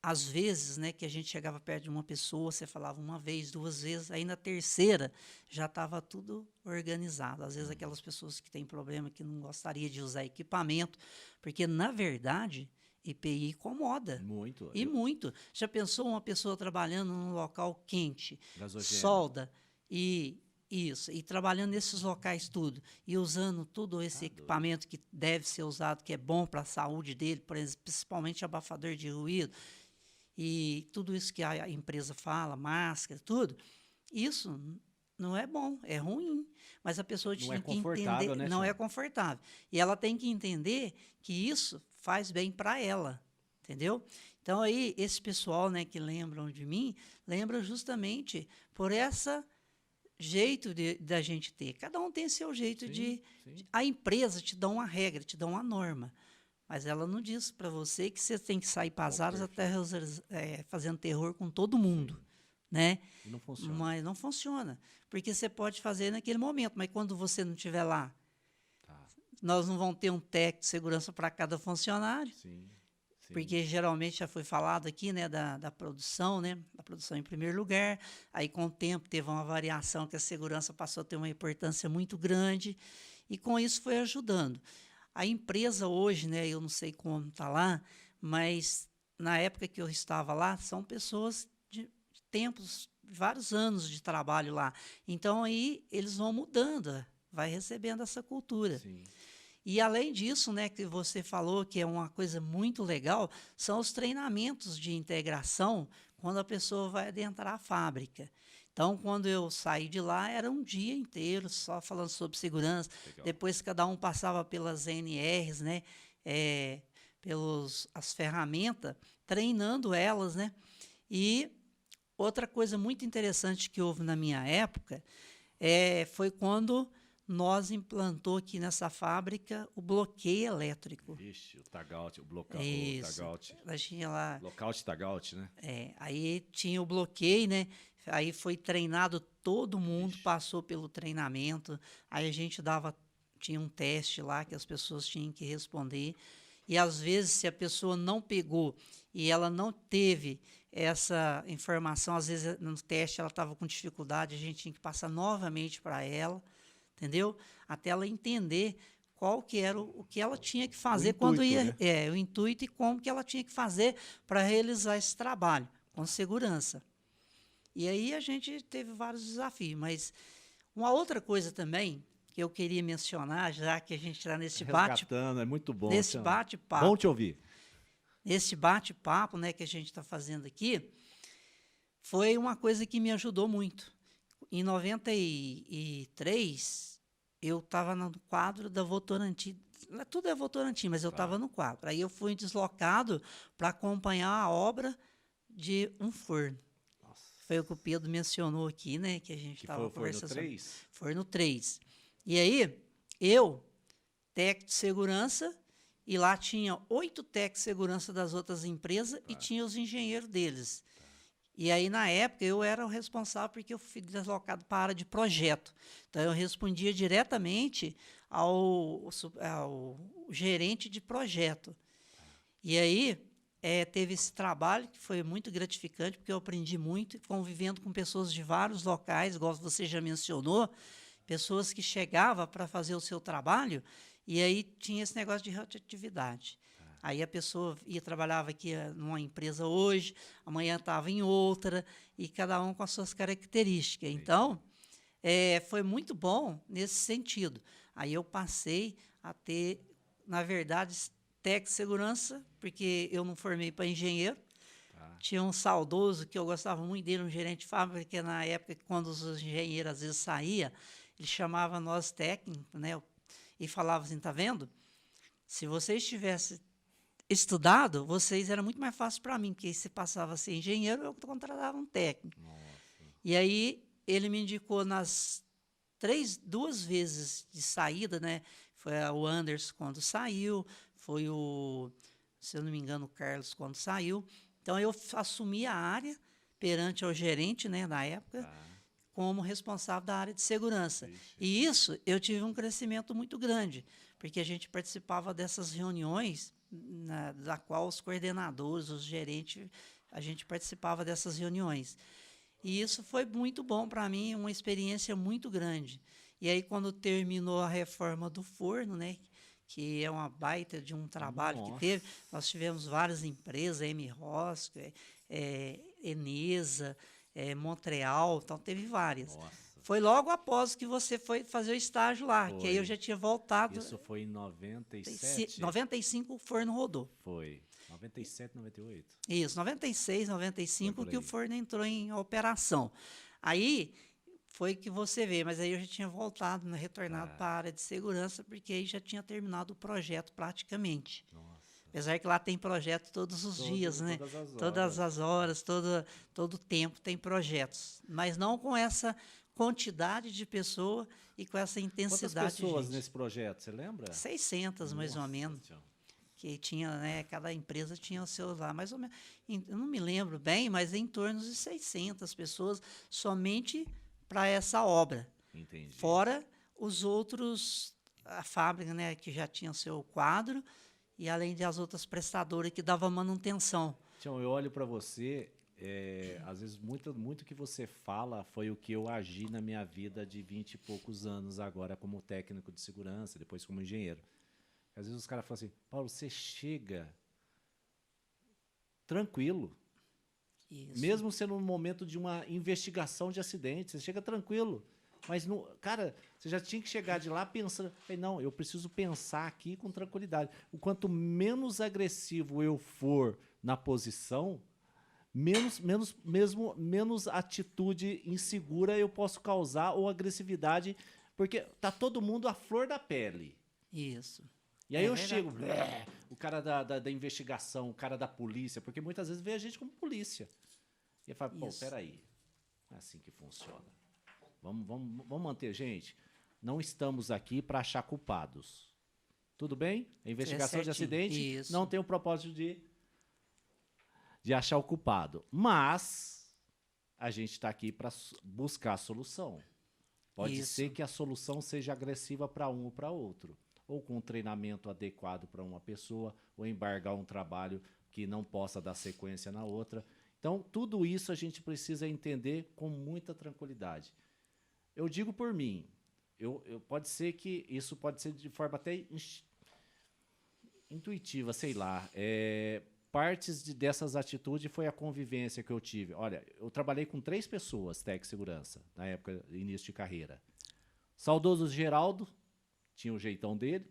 B: às vezes, né, que a gente chegava perto de uma pessoa, você falava uma vez, duas vezes, aí na terceira já estava tudo organizado. Às vezes aquelas pessoas que têm problema, que não gostaria de usar equipamento, porque, na verdade, EPI incomoda.
A: Muito.
B: E muito. Já pensou uma pessoa trabalhando num local quente,
A: Gasogênio.
B: solda, e trabalhando nesses locais tudo, e usando todo esse equipamento que deve ser usado, que é bom para a saúde dele, por exemplo, principalmente abafador de ruído, e tudo isso que a empresa fala, máscara, tudo, isso não é bom, é ruim. Mas a pessoa tinha que entender, não é confortável. E ela tem que entender que isso faz bem para ela, entendeu? Então, aí, esse pessoal, né, que lembram de mim, lembra justamente por essa jeito da gente ter. Cada um tem seu jeito
A: Sim, sim.
B: A empresa te dá uma regra, te dá uma norma, mas ela não diz para você que você tem que sair para as áreas até fazendo terror com todo mundo,
A: Sim.
B: né?
A: E não funciona.
B: Mas não funciona, porque você pode fazer naquele momento, mas quando você não estiver lá,
A: Tá.
B: nós não vamos ter um técnico de segurança para cada funcionário,
A: Sim, sim.
B: porque geralmente já foi falado aqui, né, da produção, né, da produção em primeiro lugar. Aí, com o tempo, teve uma variação que a segurança passou a ter uma importância muito grande, e com isso foi ajudando. A empresa hoje, né, eu não sei como está lá, mas na época que eu estava lá, são pessoas de tempos, vários anos de trabalho lá. Então, aí eles vão mudando, vai recebendo essa cultura.
A: Sim.
B: E além disso, né, que você falou que é uma coisa muito legal, são os treinamentos de integração quando a pessoa vai adentrar a fábrica. Então, quando eu saí de lá, era um dia inteiro só falando sobre segurança.
A: Legal.
B: Depois, cada um passava pelas NRs, né, pelas as ferramentas, treinando elas, né. E outra coisa muito interessante que houve na minha época foi quando nós implantou aqui nessa fábrica o bloqueio elétrico.
A: Vixe, o tagout, o
B: Isso.
A: tagout.
B: Nós tinha lá,
A: Lockout, tagout, né?
B: aí tinha o bloqueio, né? Aí foi treinado, todo mundo
A: Vixe.
B: passou pelo treinamento. Aí a gente tinha um teste lá que as pessoas tinham que responder. E às vezes, se a pessoa não pegou e ela não teve essa informação, às vezes no teste ela estava com dificuldade, a gente tinha que passar novamente para ela, entendeu? Até ela entender qual que era o que ela tinha que fazer quando
A: intuito,
B: ia,
A: né?
B: o intuito e como que ela tinha que fazer para realizar esse trabalho com segurança. E aí a gente teve vários desafios, mas uma outra coisa também que eu queria mencionar, já que a gente está
A: Resgatando, é muito bom.
B: nesse
A: Bom
B: bate-papo,
A: te ouvir.
B: nesse bate-papo, né, que a gente está fazendo aqui, foi uma coisa que me ajudou muito. Em 93, eu estava no quadro da Votorantim. Tudo é Votorantim, mas eu estava no quadro. Aí eu fui deslocado para acompanhar a obra de um forno.
A: Nossa.
B: Foi o que o Pedro mencionou aqui, né? Que a gente estava conversando.
A: Foi no 3?
B: Forno 3. E aí, eu, técnico de segurança, e lá tinha 8 técnicos de segurança das outras empresas e tinha os engenheiros deles. E aí, na época, eu era o responsável porque eu fui deslocado para a área de projeto. Então, eu respondia diretamente ao gerente de projeto. E aí, teve esse trabalho que foi muito gratificante, porque eu aprendi muito, convivendo com pessoas de vários locais, igual você já mencionou, pessoas que chegavam para fazer o seu trabalho, e aí tinha esse negócio de rotatividade. Aí a pessoa trabalhava aqui numa empresa hoje, amanhã estava em outra, e cada um com as suas características. Então, foi muito bom nesse sentido. Aí eu passei a ter, na verdade, técnico de segurança, porque eu não formei para engenheiro. Tinha um saudoso que eu gostava muito dele, um gerente de fábrica, que na época, quando os engenheiros às vezes saíam, ele chamava nós técnicos, né, e falava assim, tá vendo? Se vocês tivessem estudado, era muito mais fácil para mim, porque se passava a ser engenheiro, eu contratava um técnico.
A: Nossa.
B: E aí ele me indicou nas 2 vezes de saída, né? Foi o Anderson quando saiu, foi se eu não me engano, o Carlos quando saiu. Então eu assumi a área perante ao gerente, né, na época, como responsável da área de segurança.
A: Vixe.
B: E isso eu tive um crescimento muito grande, porque a gente participava dessas reuniões da qual os coordenadores, os gerentes, a gente participava dessas reuniões. E isso foi muito bom para mim, uma experiência muito grande. E aí, quando terminou a reforma do forno, né, que é uma baita de um trabalho que teve, nós tivemos várias empresas, M-Rosca, Enesa, Montreal, então teve várias.
A: Nossa.
B: Foi logo após que você foi fazer o estágio lá, que aí eu já tinha voltado.
A: Isso foi em 97?
B: 95 o forno rodou.
A: Foi. 97, 98.
B: Isso, 96, 95 que o forno entrou em operação. Aí foi que você vê, mas aí eu já tinha voltado, né, retornado para a área de segurança, porque aí já tinha terminado o projeto praticamente.
A: Nossa.
B: Apesar que lá tem projeto todos os dias, né? Todas as horas, todo o tempo tem projetos. Mas não com essa quantidade de pessoa e com essa intensidade
A: Quantas pessoas
B: de gente.
A: nesse projeto, você lembra?
B: 600, mais ou
A: Nossa
B: menos.
A: Senhora.
B: Que tinha, né? Cada empresa tinha o seu lá, mais ou menos. Eu não me lembro bem, mas em torno de 600 pessoas somente para essa obra.
A: Entendi.
B: Fora os outros, a fábrica, né, que já tinha o seu quadro, e além das outras prestadoras que davam manutenção.
A: Tião, eu olho para você, às vezes muito que você fala foi o que eu agi na minha vida de 20 e poucos anos agora como técnico de segurança, depois como engenheiro. Às vezes os caras falam assim, Paulo, você chega tranquilo,
B: Isso.
A: mesmo sendo um momento de uma investigação de acidente, você chega tranquilo. Mas, cara, você já tinha que chegar de lá pensando, não, eu preciso pensar aqui com tranquilidade. O quanto menos agressivo eu for na posição, menos atitude insegura eu posso causar ou agressividade, porque tá todo mundo à flor da pele.
B: Isso.
A: E aí eu chego, o cara da investigação, o cara da polícia, porque muitas vezes vê a gente como polícia. E eu falo, pô, peraí, não é assim que funciona. Vamos manter, gente. Não estamos aqui para achar culpados. Tudo bem? A investigação de acidente não tem o propósito de achar o culpado. Mas a gente está aqui para buscar a solução. Pode ser que a solução seja agressiva para um ou para outro. Ou com um treinamento adequado para uma pessoa, ou embargar um trabalho que não possa dar sequência na outra. Então, tudo isso a gente precisa entender com muita tranquilidade. Eu digo por mim, pode ser que isso pode ser de forma até intuitiva, sei lá. Partes dessas atitudes foi a convivência que eu tive. Olha, eu trabalhei com 3 pessoas, técnico de segurança, na época, início de carreira. Saudoso Geraldo, tinha o jeitão dele,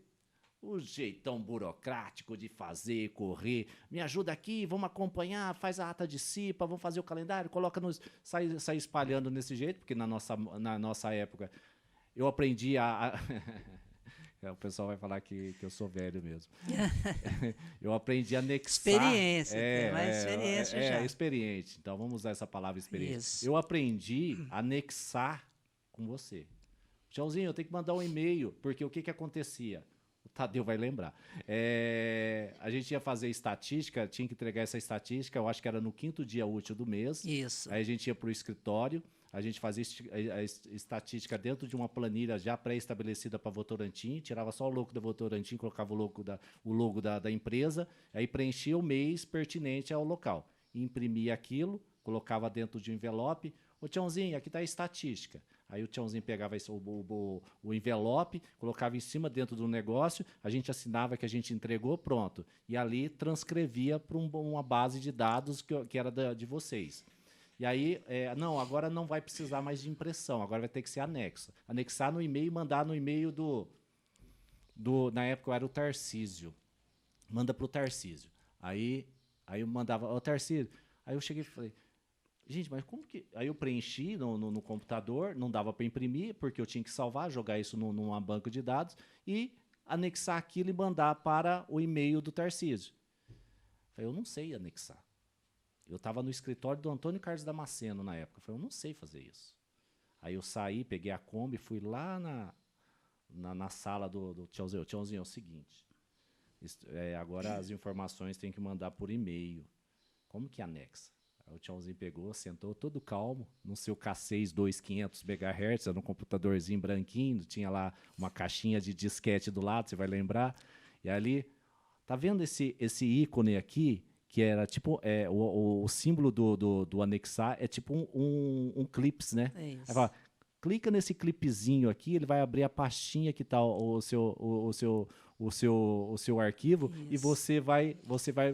A: o jeitão burocrático de fazer, correr, me ajuda aqui, vamos acompanhar, faz a ata de CIPA, vamos fazer o calendário, coloca sai espalhando desse jeito, porque na nossa época eu aprendi o pessoal vai falar que eu sou velho mesmo. Eu aprendi a anexar.
B: Experiência, tem mais experiência já.
A: Experiente. Então vamos usar essa palavra experiente.
B: Isso.
A: Eu aprendi a anexar com você. Tchauzinho, eu tenho que mandar um e-mail, porque o que acontecia? O Tadeu vai lembrar. A gente ia fazer estatística, tinha que entregar essa estatística, eu acho que era no 5º dia útil do mês.
B: Isso.
A: Aí a gente ia para o escritório, a gente fazia a estatística dentro de uma planilha já pré-estabelecida para Votorantim, tirava só o logo da Votorantim, colocava o logo da empresa, aí preenchia o mês pertinente ao local. Imprimia aquilo, colocava dentro de um envelope. Ô, Tiãozinho, aqui está a estatística. Aí o Tiãozinho pegava o envelope, colocava em cima dentro do negócio, a gente assinava que a gente entregou, pronto. E ali transcrevia para uma base de dados que era de vocês. E aí, não, agora não vai precisar mais de impressão, agora vai ter que ser anexo. Anexar no e-mail e mandar no e-mail na época era o Tarcísio. Manda para o Tarcísio. Aí eu mandava, ô Tarcísio, aí eu cheguei e falei, gente, mas como que... Aí eu preenchi no computador, não dava para imprimir, porque eu tinha que salvar, jogar isso numa banca de dados e anexar aquilo e mandar para o e-mail do Tarcísio. Falei, eu não sei anexar. Eu estava no escritório do Antônio Carlos Damasceno na época. Falei, eu não sei fazer isso. Aí eu saí, peguei a Kombi, fui lá na sala do Tiãozinho. Tiãozinho, é o seguinte, agora as informações tem que mandar por e-mail. Como que anexa? Aí o Tiãozinho pegou, sentou todo calmo, no seu K6 2500 MHz, era um computadorzinho branquinho, tinha lá uma caixinha de disquete do lado, você vai lembrar. E ali, tá vendo esse ícone aqui, que era tipo, o símbolo do anexar, é tipo um clips, né?
B: É isso.
A: Aí fala, clica nesse clipezinho aqui, ele vai abrir a pastinha que tá o seu arquivo. Isso. E você vai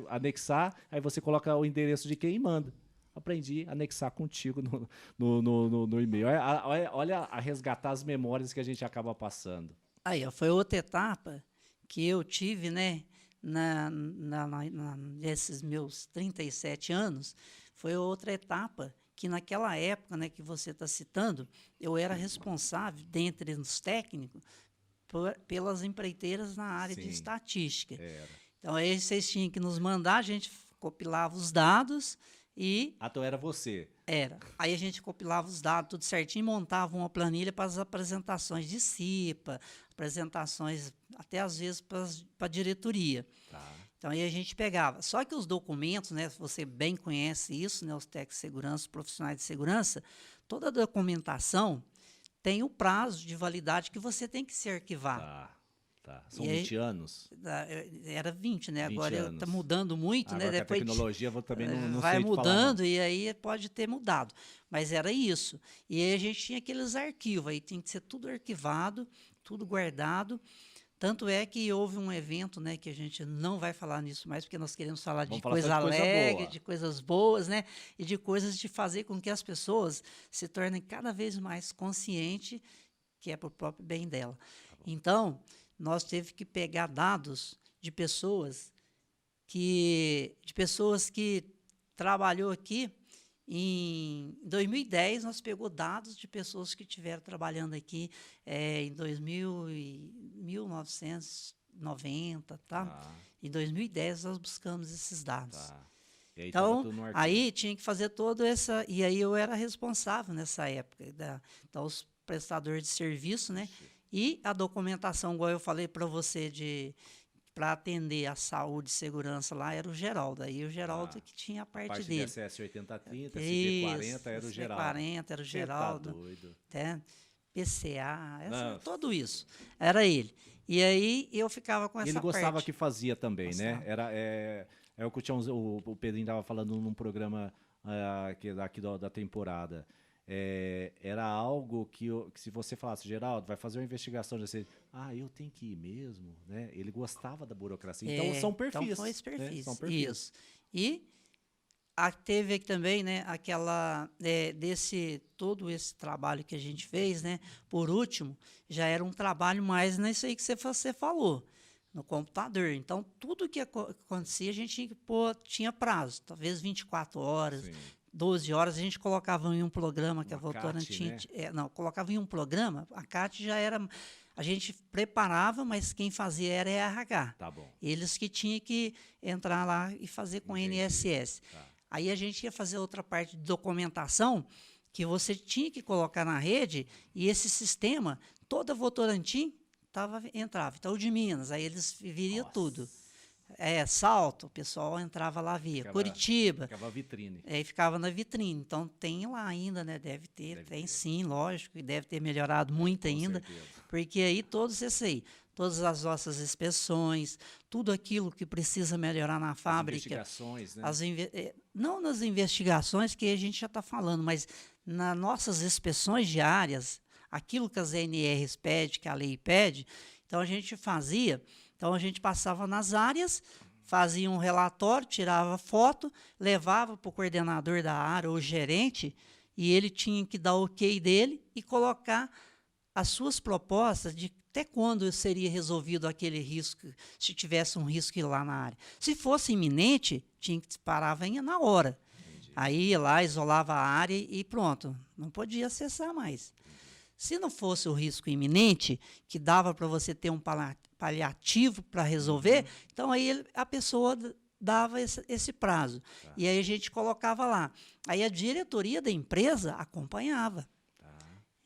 A: anexar, aí você coloca o endereço de quem manda. Aprendi a anexar contigo no e-mail. Olha a resgatar as memórias que a gente acaba passando.
B: Aí, foi outra etapa que eu tive, né, nesses meus 37 anos, foi outra etapa que naquela época, né, que você está citando, eu era responsável, dentre os técnicos, pelas empreiteiras na área de estatística.
A: Era.
B: Então, aí vocês tinham que nos mandar, a gente compilava os dados e
A: Então era você.
B: era. Aí a gente compilava os dados tudo certinho e montava uma planilha para as apresentações de CIPA, apresentações até às vezes para a diretoria.
A: Tá.
B: Então aí a gente pegava. Só que os documentos, né, você bem conhece isso, né, os técnicos de segurança, os profissionais de segurança, toda a documentação tem o prazo de validade que você tem que se arquivar.
A: Tá. Tá. São
B: E aí,
A: 20 anos?
B: era 20, né?
A: 20
B: Agora está
A: anos.
B: mudando muito, né?
A: Agora que a
B: Depois
A: tecnologia eu também não
B: vai
A: sei te falar,
B: mudando
A: não.
B: e aí pode ter mudado. Mas era isso. E aí a gente tinha aqueles arquivos, aí tinha que ser tudo arquivado, tudo guardado. Tanto é que houve um evento, né, que a gente não vai falar nisso mais, porque nós queremos falar
A: Vamos
B: de
A: falar só
B: coisa
A: de coisa
B: alegre,
A: boa.
B: de coisas boas, né, e de coisas de fazer com que as pessoas se tornem cada vez mais conscientes que é para o próprio bem dela. Então, nós teve que pegar dados de pessoas que trabalhou aqui. Em 2010, nós pegou dados de pessoas que estiveram trabalhando aqui em 1990, tá?
A: Tá,
B: Em 2010, nós buscamos esses dados.
A: tá. E aí tava
B: Então,
A: tudo no arquivo.
B: aí tinha que fazer toda essa... E aí eu era responsável nessa época. Então, os prestadores de serviço, né? E a documentação, igual eu falei para você, para atender a saúde e segurança lá, era o Geraldo. Aí o Geraldo que tinha a
A: A
B: parte
A: parte de
B: dele.
A: SS 8030,
B: Isso,
A: SD40 era o Geraldo.
B: 40 era o
A: Você
B: Geraldo.
A: tá doido.
B: Até PCA,
A: Nossa.
B: tudo isso. Era ele. E aí eu ficava com
A: E
B: essa
A: ele gostava
B: parte.
A: que fazia também, né?
B: Gostava.
A: É o que o Pedrinho estava falando num programa aqui da temporada. Era algo que se você falasse, Geraldo, vai fazer uma investigação, já sei, eu tenho que ir mesmo, né? Ele gostava da burocracia. Então são perfis.
B: Então foi esse perfis.
A: Né? São perfis.
B: Isso. E teve aqui também, né, todo esse trabalho que a gente fez, né, por último, já era um trabalho mais nisso aí que você falou, no computador. Então, tudo que acontecia, a gente tinha que pôr, tinha prazo, talvez 24 horas,
A: Sim.
B: 12 horas, a gente colocava em um programa que a
A: Uma
B: Votorantim...
A: CAT, né?
B: Não, colocava em um programa, a CAT já era... A gente preparava, mas quem fazia era a RH.
A: Tá bom.
B: Eles que tinham que entrar lá e fazer com
A: Entendi.
B: INSS.
A: Tá.
B: Aí a gente ia fazer outra parte de documentação que você tinha que colocar na rede e esse sistema, toda Votorantim entrava. Então, o de Minas, aí eles viriam tudo. Salto, o pessoal entrava lá, via. Curitiba.
A: Ficava a vitrine.
B: Aí ficava na vitrine. Então, tem lá ainda, né? Deve ter. Sim, lógico. E deve ter melhorado muito ainda.
A: Certeza.
B: Porque aí todos esses aí, todas as nossas inspeções, tudo aquilo que precisa melhorar na fábrica.
A: As investigações, né?
B: Não nas investigações que a gente já está falando, mas nas nossas inspeções diárias, aquilo que as NRs pedem, que a lei pede, então a gente fazia, então a gente passava nas áreas, fazia um relatório, tirava foto, levava para o coordenador da área ou gerente, e ele tinha que dar o ok dele e colocar as suas propostas de até quando seria resolvido aquele risco, se tivesse um risco lá na área. Se fosse iminente, tinha que parar na hora.
A: Entendi.
B: Aí ia lá, isolava a área e pronto, não podia acessar mais. Se não fosse o risco iminente, que dava para você ter um paliativo para resolver, então aí a pessoa dava esse prazo.
A: Tá.
B: E aí a gente colocava lá. Aí a diretoria da empresa acompanhava.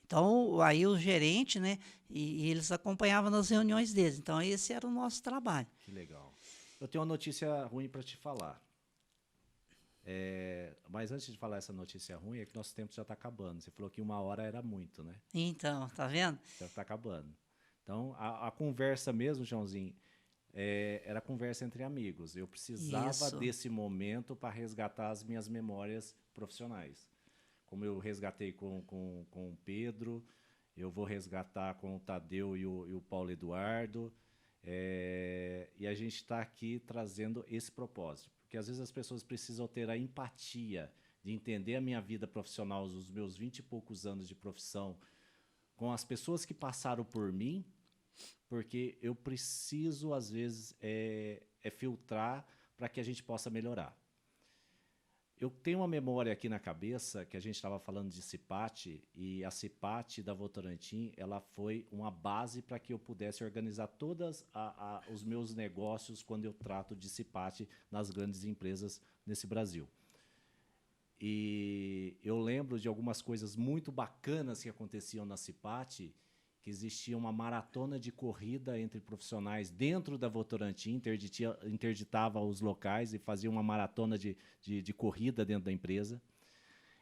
B: Então, aí o gerente, né, e eles acompanhavam nas reuniões deles. Então, esse era o nosso trabalho.
A: Que legal. Eu tenho uma notícia ruim para te falar. Mas antes de falar essa notícia ruim, é que nosso tempo já está acabando. Você falou que 1 hora era muito, né?
B: Então, tá vendo?
A: Já está acabando. Então, a conversa mesmo, Joãozinho, era conversa entre amigos. Eu precisava desse momento para resgatar as minhas memórias profissionais. Como eu resgatei com o Pedro, eu vou resgatar com o Tadeu e o Paulo Eduardo. E a gente está aqui trazendo esse propósito. Porque às vezes as pessoas precisam ter a empatia de entender a minha vida profissional, os meus 20 e poucos anos de profissão, com as pessoas que passaram por mim, porque eu preciso, às vezes, filtrar para que a gente possa melhorar. Eu tenho uma memória aqui na cabeça que a gente estava falando de CIPAT e a CIPAT da Votorantim, ela foi uma base para que eu pudesse organizar todos os meus negócios quando eu trato de CIPAT nas grandes empresas nesse Brasil. E eu lembro de algumas coisas muito bacanas que aconteciam na CIPAT, que existia uma maratona de corrida entre profissionais dentro da Votorantim, interditava os locais e fazia uma maratona de corrida dentro da empresa.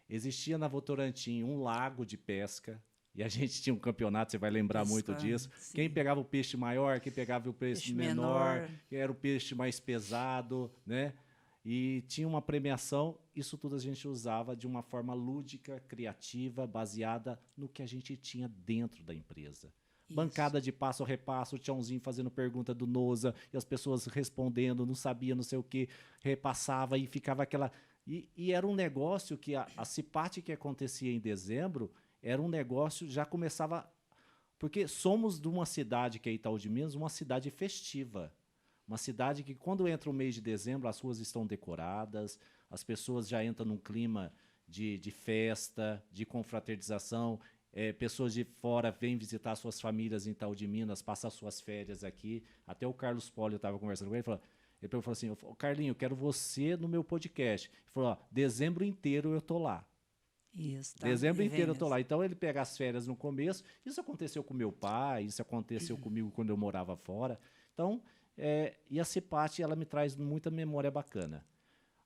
A: Existia na Votorantim um lago de pesca, e a gente tinha um campeonato, você vai lembrar muito disso.
B: Sim.
A: Quem pegava o peixe maior, quem pegava o peixe menor, quem era o peixe mais pesado, né? E tinha uma premiação, isso tudo a gente usava de uma forma lúdica, criativa, baseada no que a gente tinha dentro da empresa. Isso. Bancada de passo a repasso, o Tchãozinho fazendo pergunta do Noza, e as pessoas respondendo, não sabia, não sei o que, repassava e ficava aquela... E era um negócio que a CIPAT que acontecia em dezembro, era um negócio, já começava... Porque somos de uma cidade, que é Itaú de Minas, uma cidade festiva. Uma cidade que, quando entra o mês de dezembro, as ruas estão decoradas, as pessoas já entram num clima de festa, de confraternização, pessoas de fora vêm visitar suas famílias em Itaú de Minas, passar suas férias aqui. Até o Carlos Poli, eu estava conversando com ele, ele falou assim, Carlinho, eu quero você no meu podcast. Ele falou, dezembro inteiro eu estou lá.
B: Isso, tá.
A: Dezembro inteiro eu estou lá. Então, ele pega as férias no começo. Isso aconteceu com meu pai, isso aconteceu comigo quando eu morava fora. Então... e a CIPAT, ela me traz muita memória bacana.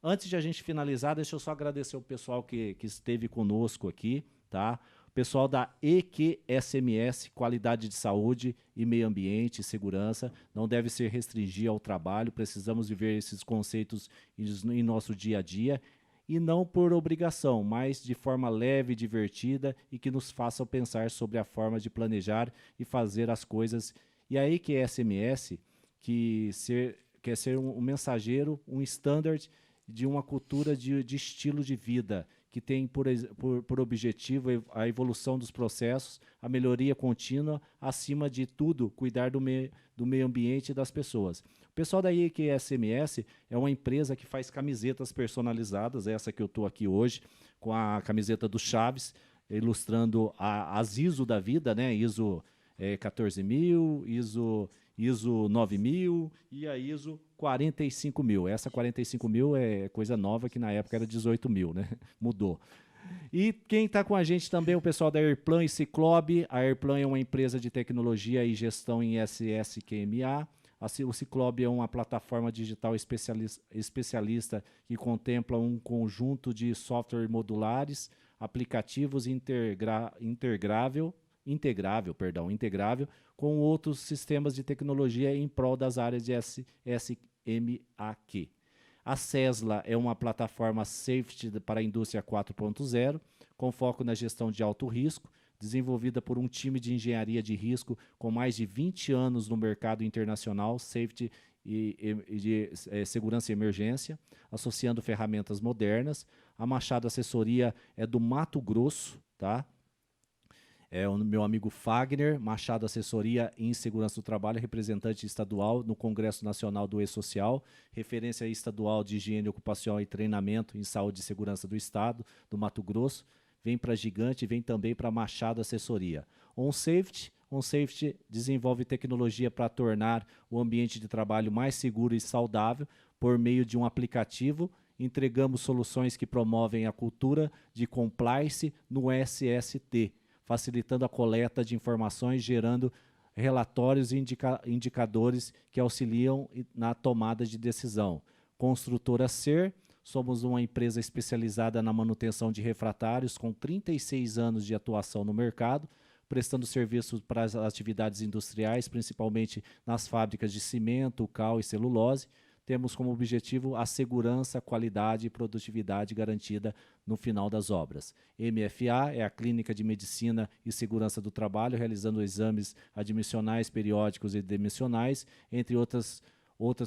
A: Antes de a gente finalizar, deixa eu só agradecer o pessoal que esteve conosco aqui, tá? O pessoal da EQSMS, Qualidade de Saúde e Meio Ambiente e Segurança, não deve ser restringir ao trabalho, precisamos viver esses conceitos em nosso dia a dia, e não por obrigação, mas de forma leve e divertida e que nos façam pensar sobre a forma de planejar e fazer as coisas. E a EQSMS... quer ser um mensageiro, um standard de uma cultura de estilo de vida, que tem por objetivo a evolução dos processos, a melhoria contínua, acima de tudo, cuidar do meio ambiente e das pessoas. O pessoal da IQSMS é uma empresa que faz camisetas personalizadas, essa que eu estou aqui hoje, com a camiseta do Chaves, ilustrando as ISO da vida, né? ISO 14.000, ISO 9000 e a ISO 45000. Essa 45000 é coisa nova, que na época era 18.000, né? Mudou. E quem está com a gente também é o pessoal da Airplan e Ciclobe. A Airplan é uma empresa de tecnologia e gestão em SSQMA. O Ciclobe é uma plataforma digital especialista que contempla um conjunto de software modulares, aplicativos integrável, com outros sistemas de tecnologia em prol das áreas de SMAQ. A Cesla é uma plataforma safety para a indústria 4.0, com foco na gestão de alto risco, desenvolvida por um time de engenharia de risco com mais de 20 anos no mercado internacional, safety e de segurança e emergência, associando ferramentas modernas. A Machado Assessoria é do Mato Grosso, tá? É o meu amigo Fagner, Machado Assessoria em Segurança do Trabalho, representante estadual no Congresso Nacional do E-Social, referência estadual de higiene ocupacional e treinamento em saúde e segurança do Estado, do Mato Grosso. Vem para Gigante, vem também para Machado Assessoria. OnSafety desenvolve tecnologia para tornar o ambiente de trabalho mais seguro e saudável por meio de um aplicativo. Entregamos soluções que promovem a cultura de compliance no SST, facilitando a coleta de informações, gerando relatórios e indicadores que auxiliam na tomada de decisão. Construtora Ser, somos uma empresa especializada na manutenção de refratários com 36 anos de atuação no mercado, prestando serviços para as atividades industriais, principalmente nas fábricas de cimento, cal e celulose. Temos como objetivo a segurança, qualidade e produtividade garantida no final das obras. MFA é a Clínica de Medicina e Segurança do Trabalho, realizando exames admissionais, periódicos e demissionais, entre outras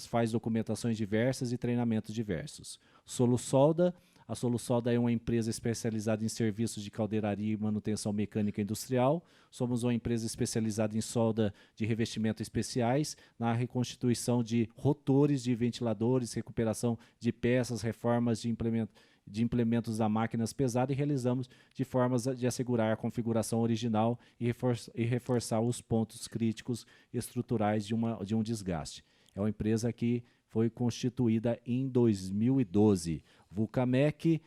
A: faz documentações diversas e treinamentos diversos. Solusolda. A Solusolda é uma empresa especializada em serviços de caldeiraria e manutenção mecânica industrial. Somos uma empresa especializada em solda de revestimento especiais, na reconstituição de rotores de ventiladores, recuperação de peças, reformas de de implementos a máquinas pesadas e realizamos de formas de assegurar a configuração original e reforçar os pontos críticos estruturais de um desgaste. É uma empresa que foi constituída em 2012. Vulcamec,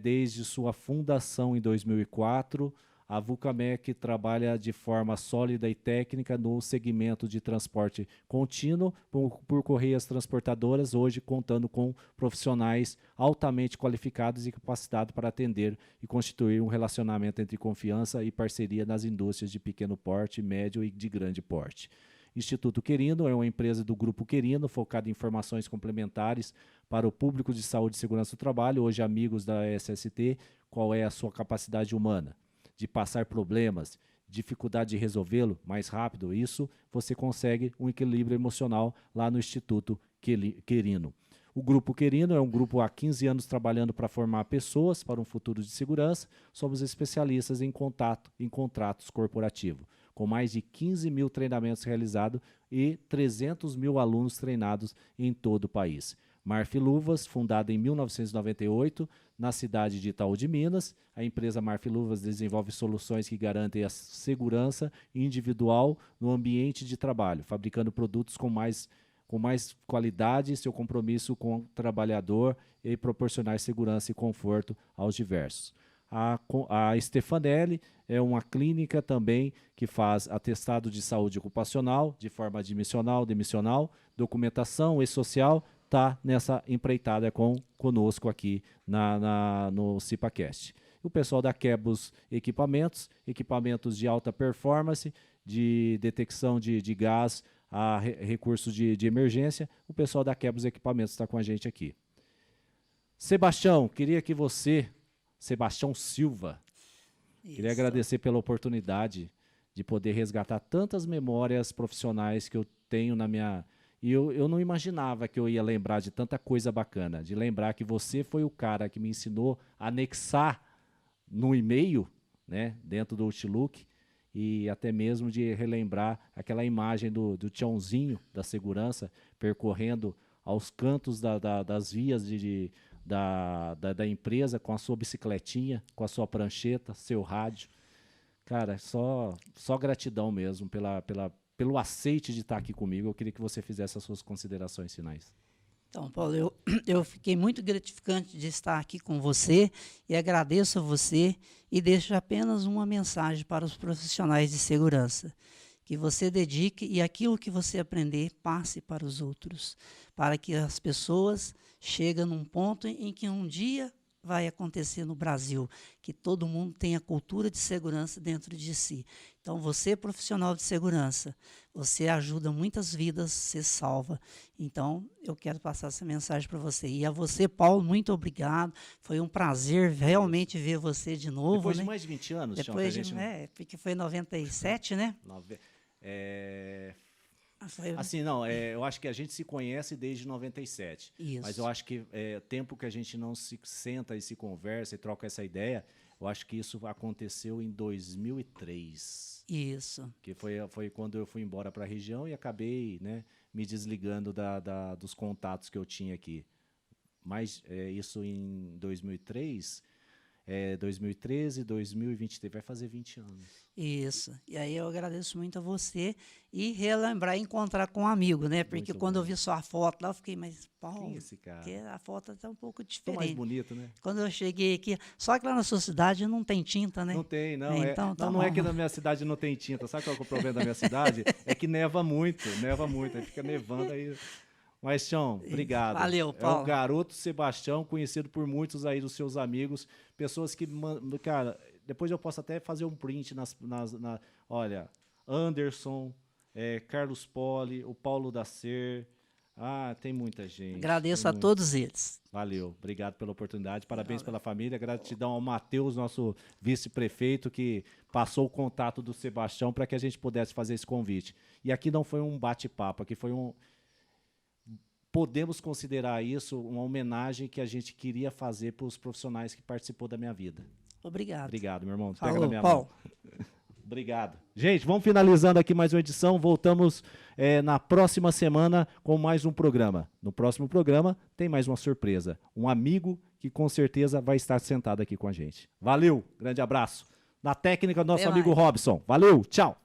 A: desde sua fundação em 2004, a Vulcamec trabalha de forma sólida e técnica no segmento de transporte contínuo por correias transportadoras, hoje contando com profissionais altamente qualificados e capacitados para atender e constituir um relacionamento entre confiança e parceria nas indústrias de pequeno porte, médio e de grande porte. Instituto Querino é uma empresa do Grupo Querino, focada em informações complementares para o público de saúde e segurança do trabalho, hoje amigos da SST. Qual é a sua capacidade humana de passar problemas, dificuldade de resolvê-lo mais rápido? Isso você consegue um equilíbrio emocional lá no Instituto Querino. O Grupo Querino é um grupo há 15 anos trabalhando para formar pessoas para um futuro de segurança. Somos especialistas em contratos corporativos, com mais de 15 mil treinamentos realizados e 300 mil alunos treinados em todo o país. Marf Luvas, fundada em 1998, na cidade de Itaú de Minas. A empresa Marf Luvas desenvolve soluções que garantem a segurança individual no ambiente de trabalho, fabricando produtos com mais qualidade, seu compromisso com o trabalhador e proporcionar segurança e conforto aos diversos. A Stefanelli é uma clínica também que faz atestado de saúde ocupacional, de forma admissional, demissional, documentação e social, está nessa empreitada conosco aqui no CipaCast. O pessoal da Quebus equipamentos de alta performance, de detecção de gás, a recursos de emergência, o pessoal da Quebus Equipamentos está com a gente aqui. Sebastião, queria que você, Sebastião Silva, queria agradecer pela oportunidade de poder resgatar tantas memórias profissionais que eu tenho na minha... E eu não imaginava que eu ia lembrar de tanta coisa bacana, de lembrar que você foi o cara que me ensinou a anexar no e-mail, né, dentro do Outlook, e até mesmo de relembrar aquela imagem do Tiãozinho da segurança percorrendo aos cantos das vias da empresa com a sua bicicletinha, com a sua prancheta, seu rádio. Cara, só gratidão mesmo pelo aceite de estar aqui comigo. Eu queria que você fizesse as suas considerações finais.
B: Então, Paulo, eu fiquei muito gratificante de estar aqui com você e agradeço a você e deixo apenas uma mensagem para os profissionais de segurança, que você dedique e aquilo que você aprender passe para os outros, para que as pessoas cheguem num ponto em que um dia vai acontecer no Brasil, que todo mundo tenha cultura de segurança dentro de si. Então, você, profissional de segurança, você ajuda muitas vidas, você salva. Então, eu quero passar essa mensagem para você. E a você, Paulo, muito obrigado. Foi um prazer realmente ver você de novo.
A: Depois
B: né?
A: de mais de 20 anos,
B: Depois de, porque foi em 97, né?
A: Assim, não, eu acho que a gente se conhece desde 97.
B: Isso.
A: Mas eu acho que tempo que a gente não se senta e se conversa e troca essa ideia, eu acho que isso aconteceu em 2003.
B: Isso.
A: Que foi quando eu fui embora para a região e acabei, né, me desligando dos contatos que eu tinha aqui. Mas isso em 2003... 2013, 2023, vai fazer 20 anos.
B: Isso. E aí eu agradeço muito a você e relembrar e encontrar com um amigo, né? Porque
A: Muito
B: quando
A: bom.
B: eu vi sua foto lá, eu fiquei, mas Paulo,
A: Quem é esse cara?
B: porque a foto está um pouco
A: Tô
B: diferente.
A: mais bonito, né?
B: Quando eu cheguei aqui, só que lá na sua cidade não tem tinta, né?
A: Não tem, não.
B: Então, tá
A: não é
B: bom.
A: que na minha cidade não tem tinta. Sabe qual é o problema da minha cidade? É que neva muito. Aí fica nevando aí. Mas, Tião, obrigado.
B: Valeu, Paulo.
A: É o garoto Sebastião, conhecido por muitos aí dos seus amigos, pessoas que, cara, depois eu posso até fazer um print olha, Anderson, Carlos Poli, o Paulo Dacer, tem muita gente.
B: Agradeço a todos eles.
A: Valeu, obrigado pela oportunidade, parabéns pela família, gratidão ao Matheus, nosso vice-prefeito, que passou o contato do Sebastião para que a gente pudesse fazer esse convite. E aqui não foi um bate-papo, aqui foi podemos considerar isso uma homenagem que a gente queria fazer para os profissionais que participou da minha vida.
B: Obrigado.
A: Obrigado, meu irmão.
B: Falou,
A: Pega na minha
B: Paulo.
A: mão. Obrigado. Gente, vamos finalizando aqui mais uma edição. Voltamos na próxima semana com mais um programa. No próximo programa tem mais uma surpresa. Um amigo que com certeza vai estar sentado aqui com a gente. Valeu, grande abraço. Na técnica, nosso
B: Até
A: amigo
B: mais.
A: Robson. Valeu, tchau.